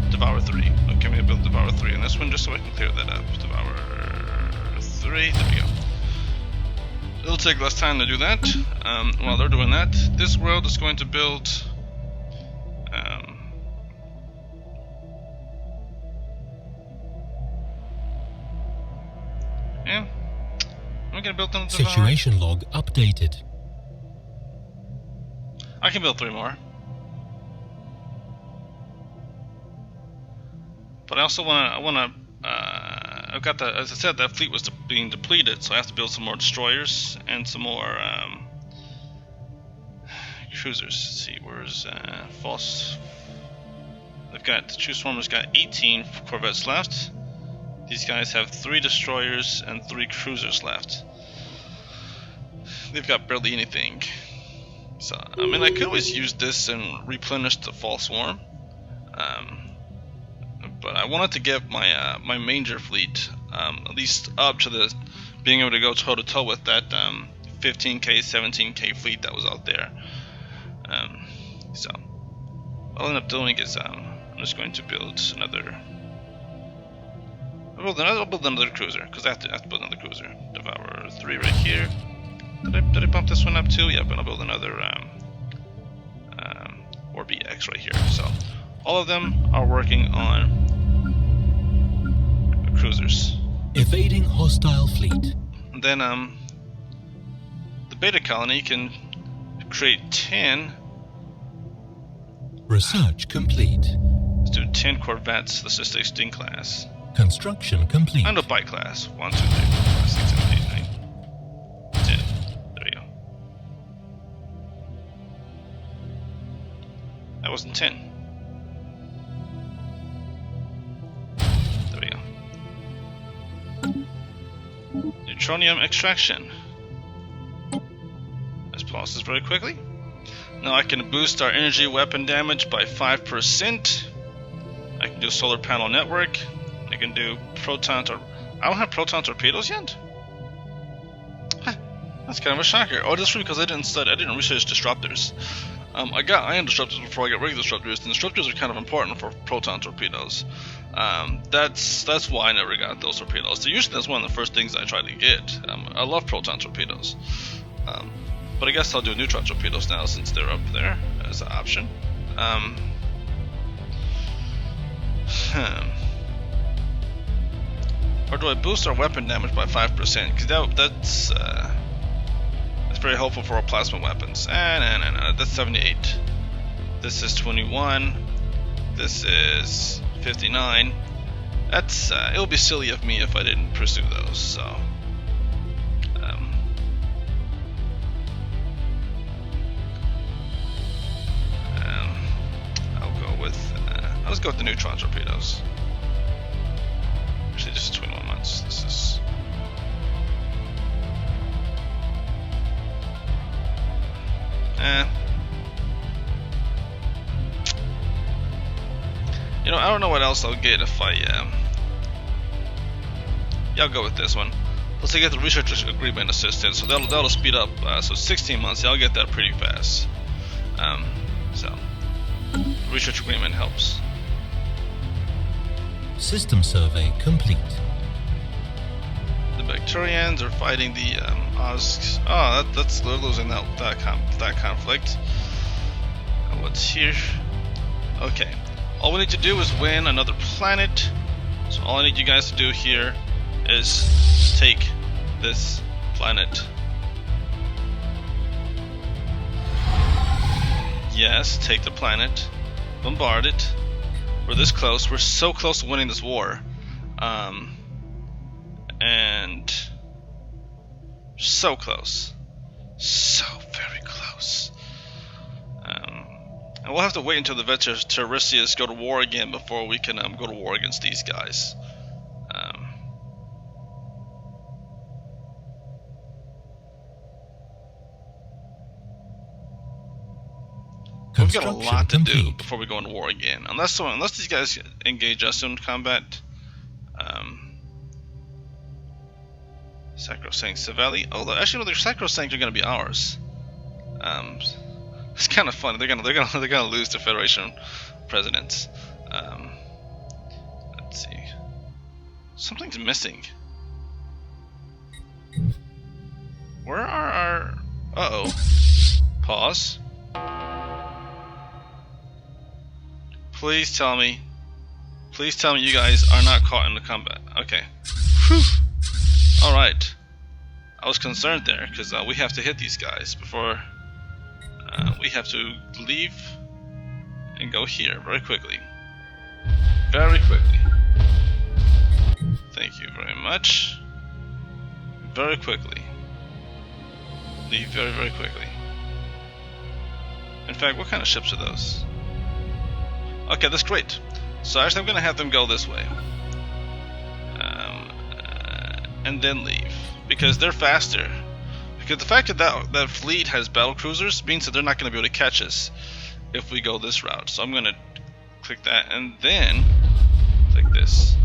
Devour 3. Okay, I'm gonna build Devour 3 on this one just so I can clear that up. Devour 3. There we go. It'll take less time to do that. While they're doing that, this world is going to build. Yeah, I'm gonna build them. Situation log updated. I can build 3 more. But I also wanna. I've got the. As I said, that fleet was being depleted, so I have to build some more destroyers and some more cruisers. Let's see, where's false? They've got the True Swarmer's got 18 corvettes left. These guys have 3 destroyers and 3 cruisers left. They've got barely anything. So I mean, I could always use this and replenish the false swarm. But I wanted to get my my major fleet at least up to the being able to go toe to toe with that 15k, 17k fleet that was out there. So what I'll end up doing is I'm just going to build another. I'll build another cruiser because I have to build another cruiser. Devour 3 right here. Did I bump this one up too? Yeah, but I'll build another or BX right here. So all of them are working on cruisers. Evading hostile fleet. And then the beta colony can create 10. Research complete. Let's do 10 corvettes. Let's just say Sting class. Construction complete. And a bite class. 1, 2, 3, 4, 5, 6, 7, 8, 9, 10. There you go. That wasn't 10. There we go. Neutronium extraction. Let's pause this very quickly. Now I can boost our energy weapon damage by 5%. I can do solar panel network. I can do proton I don't have proton torpedoes yet? Huh, that's kind of a shocker. Oh, that's true because I didn't research disruptors. I got ion disruptors before I got regular disruptors, and disruptors are kind of important for proton torpedoes. That's why I never got those torpedoes. Usually that's one of the first things I try to get. I love proton torpedoes. But I guess I'll do neutron torpedoes now since they're up there as an option. Or do I boost our weapon damage by 5%? Because that's very helpful for our plasma weapons. No, that's 78. This is 21. This is 59. That's it would be silly of me if I didn't pursue those. So. Let's go with the neutron torpedoes. Actually, just 21 months. This is. You know, I don't know what else I'll get if I. Yeah, I'll go with this one. Plus, I get the research agreement assistant, so that'll speed up. So 16 months. Yeah, I'll get that pretty fast. So research agreement helps. System survey complete. The Bakturians are fighting the Osks. Oh, they're losing that conflict. What's here? Okay. All we need to do is win another planet. So all I need you guys to do here is take this planet. Yes, take the planet. Bombard it. We're this close. We're so close to winning this war. And so close. So very close. And And we'll have to wait until the Veterisius go to war again before we can go to war against these guys. We've got a lot to do before we go into war again. Unless these guys engage us in combat. Sacrosanct Cevelli. Oh, actually, no, their Sacrosanct are going to be ours. It's kind of funny. They're gonna lose the Federation presidents. Let's see. Something's missing. Where are our? Uh-oh. Pause. Please tell me you guys are not caught in the combat. Okay. Whew. Alright. I was concerned there, because we have to hit these guys before we have to leave and go here very quickly. Very quickly. Thank you very much. Very quickly. Leave very, very quickly. In fact, what kind of ships are those? Okay, that's great. So actually I'm going to have them go this way. And then leave. Because they're faster. Because the fact that that fleet has battle cruisers means that they're not going to be able to catch us if we go this route. So I'm going to click that and then click this.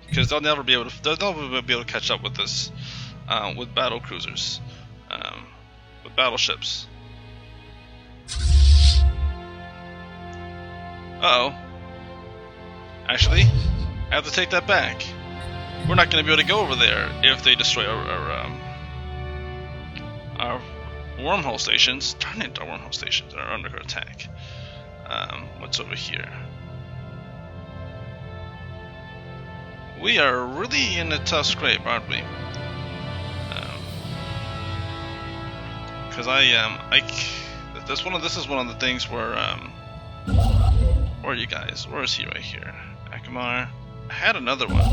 Because they'll never be able to catch up with us with battle cruisers. With battleships. Uh-oh. Actually, I have to take that back. We're not going to be able to go over there if they destroy our wormhole stations. Darn it, our wormhole stations are under attack. What's over here? We are really in a tough scrape, aren't we? Because this is one of the things where where are you guys? Where is he? Right here. Akamar. I had another one.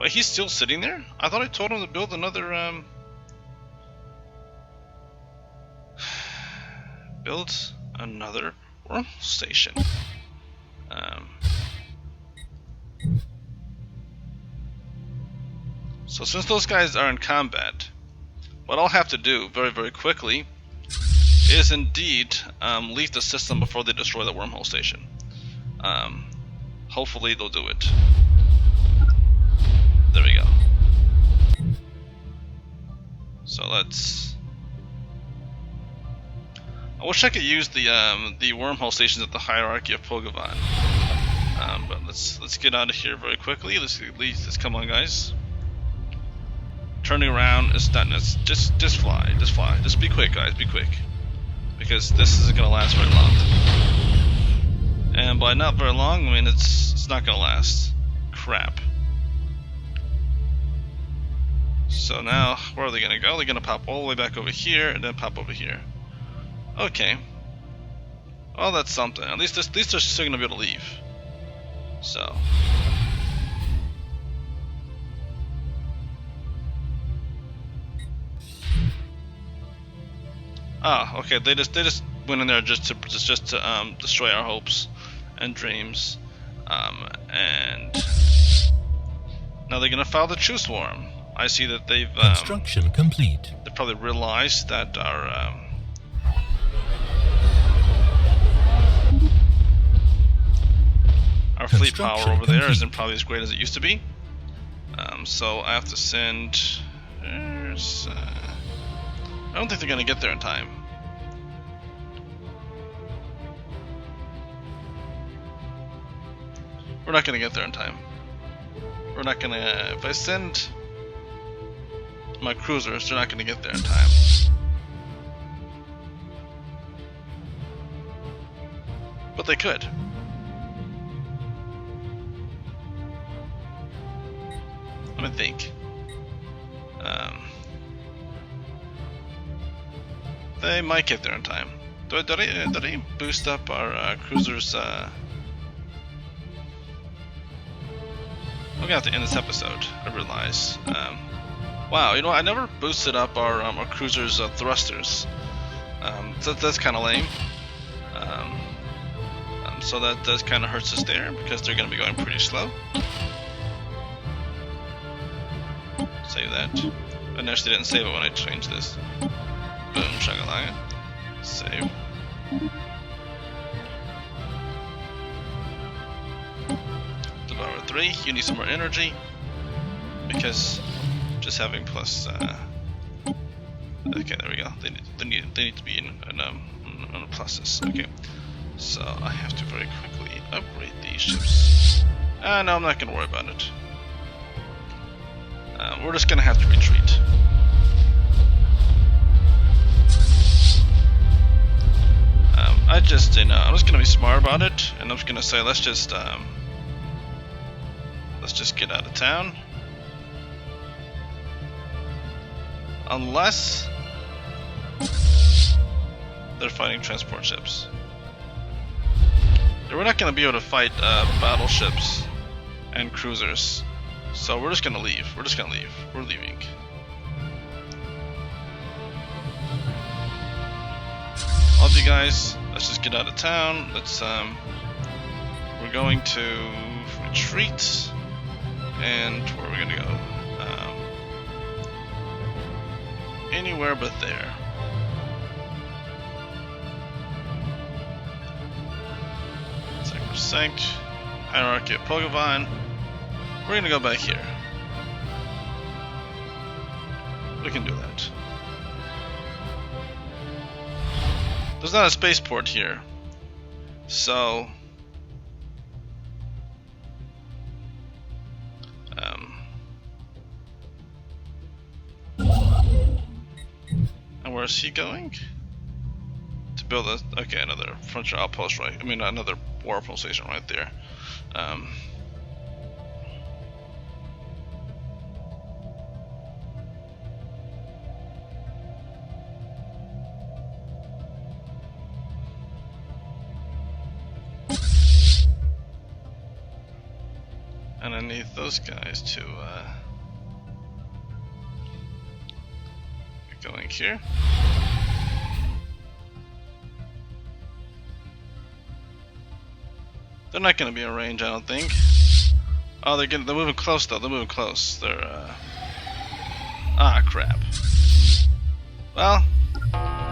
Wait, he's still sitting there? I thought I told him to build another build another wormhole station. So since those guys are in combat, what I'll have to do very, very quickly is indeed leave the system before they destroy the wormhole station. Hopefully they'll do it. There we go. So let's. I wish I could use the wormhole stations at the hierarchy of Pogovan. But let's get out of here very quickly. Let's come on, guys. Turning around is not. Just fly. Just be quick, guys. Be quick. Because this isn't gonna last very long. And by not very long, I mean it's not gonna last. Crap. So now, where are they gonna go? They're gonna pop all the way back over here and then pop over here. Okay. Well, that's something. At least they're still gonna be able to leave. So. Ah, okay. They just went in there just to destroy our hopes and dreams, and now they're gonna file the True Swarm. I see that they've construction complete. They probably realized that our fleet power over there isn't probably as great as it used to be. So I have to send. I don't think they're gonna get there in time. We're not gonna get there in time. We're not gonna. If I send my cruisers, they're not gonna get there in time. But they could. Let me think. They might get there in time. Did I boost up our cruisers? I'm gonna have to end this episode. I realize. Wow, you know, I never boosted up our cruisers' thrusters. So that's kind of lame. So that does kind of hurts us there because they're going to be going pretty slow. Save that. I actually didn't save it when I changed this. Boom, shakalaka. Save. Devour 3, you need some more energy because just having plus. Okay, there we go. They need to be on the pluses. Okay, so I have to very quickly upgrade these ships. No, I'm not gonna worry about it. We're just gonna have to retreat. I'm just gonna be smart about it, and I'm just gonna say let's just get out of town, unless they're fighting transport ships. We're not gonna be able to fight battleships and cruisers, so we're just gonna leave. We're leaving. All of you guys, let's just get out of town. We're going to retreat, and where are we gonna go? Anywhere but there. Sacrosanct, Hierarchy of Pokemon. We're gonna go back here. We can do that. There's not a spaceport here, so and where is he going? To build a another frontier outpost, right? I mean another war station right there. And I need those guys to get going here. They're not going to be in range, I don't think. Oh, they're moving close though. They're moving close. They're ah, crap. Well,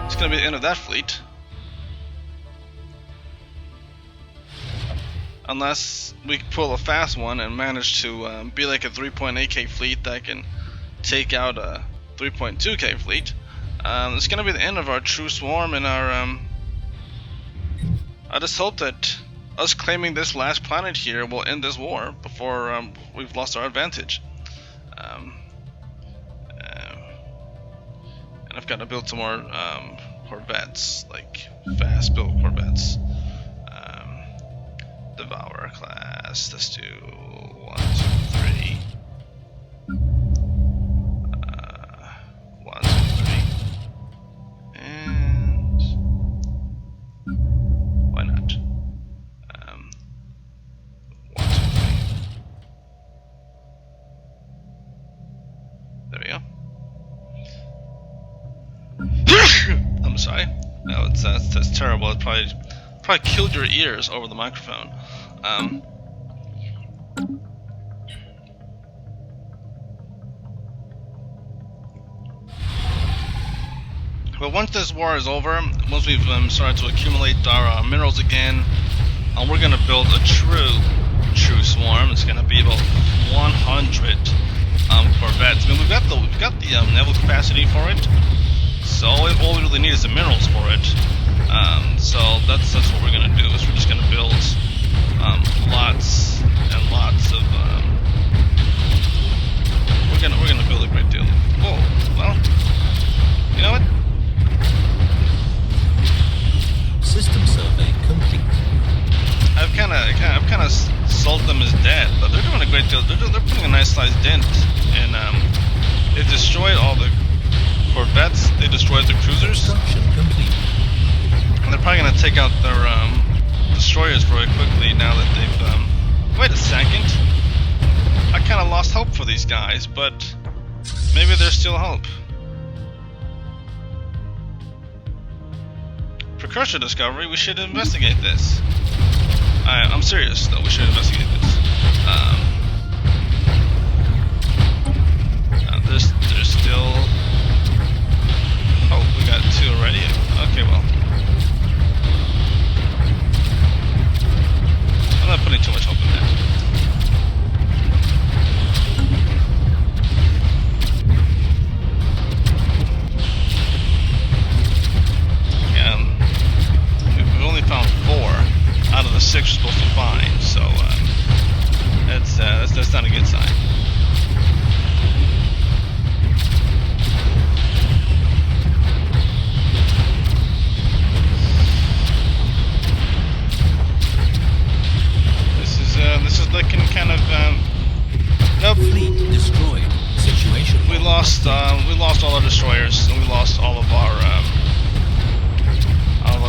it's going to be the end of that fleet. Unless we pull a fast one and manage to be like a 3.8k fleet that can take out a 3.2k fleet. It's going to be the end of our true swarm and our. I just hope that us claiming this last planet here will end this war before we've lost our advantage. And I've got to build some more Corvettes, like fast build Corvettes. Devourer class. Let's do 1, 2, 3. 1, 2, 3. And why not? 1, 2, 3. There we go. I'm sorry. No, that's terrible. It probably killed your ears over the microphone. But once this war is over, once we've started to accumulate our minerals again, we're gonna build a true swarm. It's gonna be about 100 Corvettes. I mean, we've got the naval capacity for it. So all we really need is the minerals for it. So that's what we're gonna do. Is we're just gonna build lots and lots of. We're gonna build a great deal. Whoa. Well, you know what? System survey complete. I've kind of sold them as dead, but they're doing a great deal. They're putting a nice sized dent, and they've destroyed all the Corvettes. They destroyed the cruisers. Construction complete. And they're probably gonna take out their destroyers very quickly now that they've. Wait a second. I kind of lost hope for these guys, but maybe there's still hope. precursor discovery, we should investigate this. I'm serious, though. We should investigate this. There's still... Oh, we got 2 already? Okay, well. I'm not putting too much hope in that. We've only found 4 out of the 6 we're supposed to find, so that's not a good sign. This is looking kind of nope. Fleet destroyed. Situation. We lost all our destroyers, and we lost all of our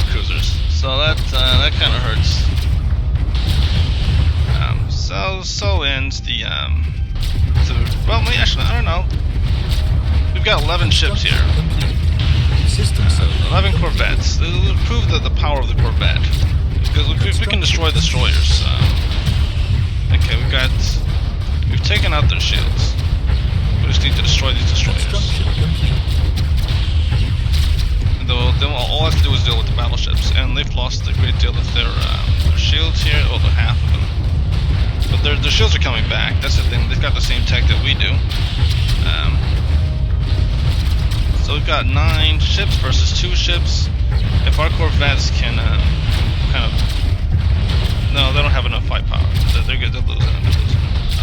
cruisers. So that kind of hurts. So ends the well, actually, I don't know. We've got 11 ships here. 11 corvettes. This will prove the power of the corvette, because we can destroy destroyers. Okay, we've taken out their shields. We just need to destroy these destroyers. And then all I have to do is deal with the battleships, and they've lost a great deal of their shields here, over half of them. But their shields are coming back. That's the thing. They've got the same tech that we do. So we've got 9 ships versus 2 ships. If our corvettes can kind of... No, they don't have enough fight power. They're good. They're losing.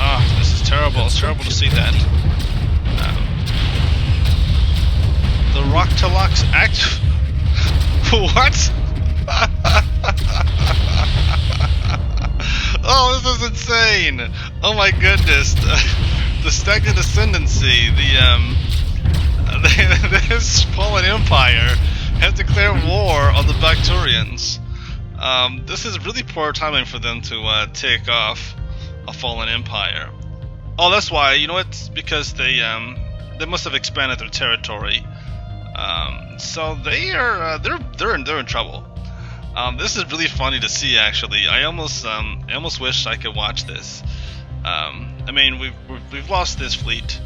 Ah, this is terrible. It's terrible to see that. The Rock-to-Locks act... What? Oh, this is insane! Oh my goodness! The stagnant ascendancy, this fallen empire has declared war on the Bakturians. This is really poor timing for them to take off a fallen empire. Oh, that's why. You know what? Because they must have expanded their territory. So they're in trouble. This is really funny to see. Actually, I almost wish I could watch this. I mean, we've lost this fleet,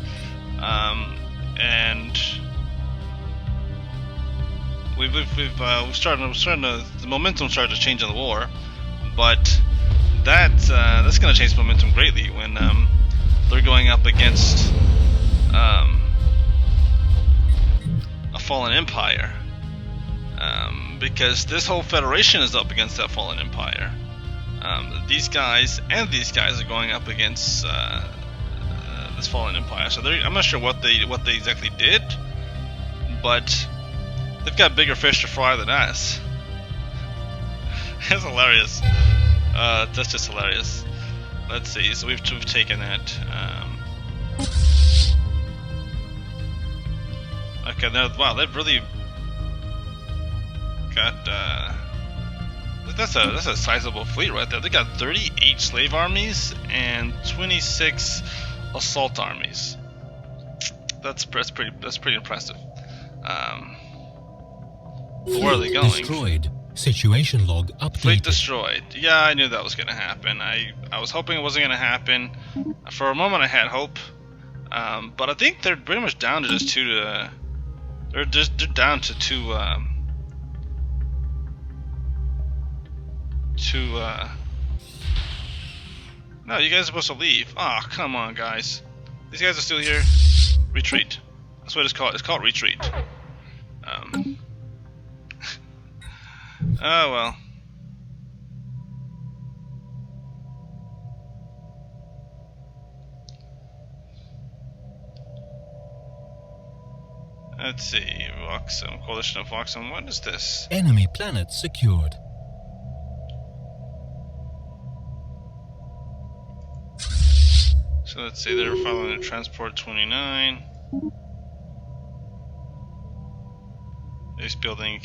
and we've started to, the momentum started to change in the war, but that's going to change momentum greatly when they're going up against a fallen empire. Because this whole federation is up against that fallen empire. These guys are going up against this fallen empire. So I'm not sure what they exactly did, but they've got bigger fish to fry than us. It's hilarious. That's just hilarious. Let's see. So we've taken that. Okay. Wow. They've really got. That's a sizable fleet right there. They got 38 slave armies and 26 assault armies. That's pretty impressive. Where are they going? Destroyed. Situation log updated. Fleet destroyed. Yeah, I knew that was going to happen. I was hoping it wasn't going to happen. For a moment, I had hope. But I think they're pretty much down to just they're down to two. No, you guys are supposed to leave. Oh, come on, guys. These guys are still here. Retreat. That's what it's called. It's called retreat. Oh, well. Let's see. Voxum. Coalition of Voxum. What is this? Enemy planet secured. So let's say they're following a transport 29. He's building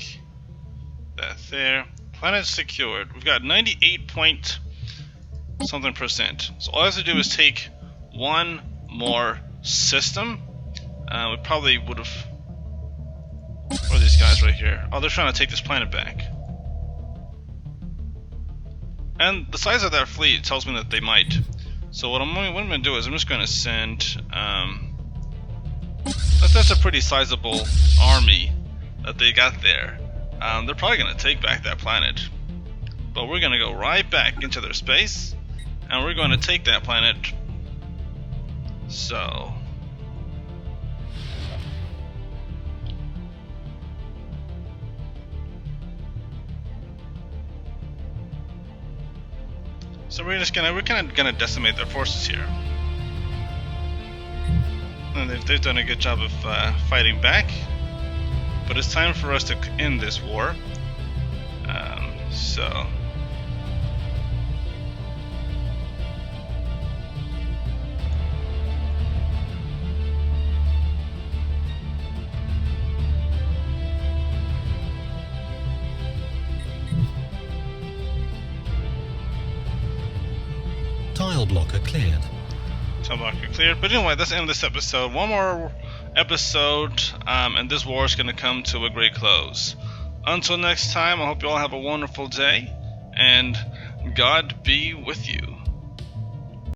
that there. Planet secured. We've got 98.something%. So all I have to do is take one more system. We probably would have. Where are these guys right here? Oh, they're trying to take this planet back. And the size of that fleet tells me that they might. So what I'm going to do is I'm just going to send... that's a pretty sizable army that they got there. They're probably going to take back that planet. But we're going to go right back into their space, and we're going to take that planet. So we're kind of gonna decimate their forces here, and they've done a good job of fighting back. But it's time for us to end this war. So. Tile blocker cleared. Tile blocker cleared. But anyway, that's the end of this episode. One more episode, and this war is going to come to a great close. Until next time, I hope you all have a wonderful day, and God be with you.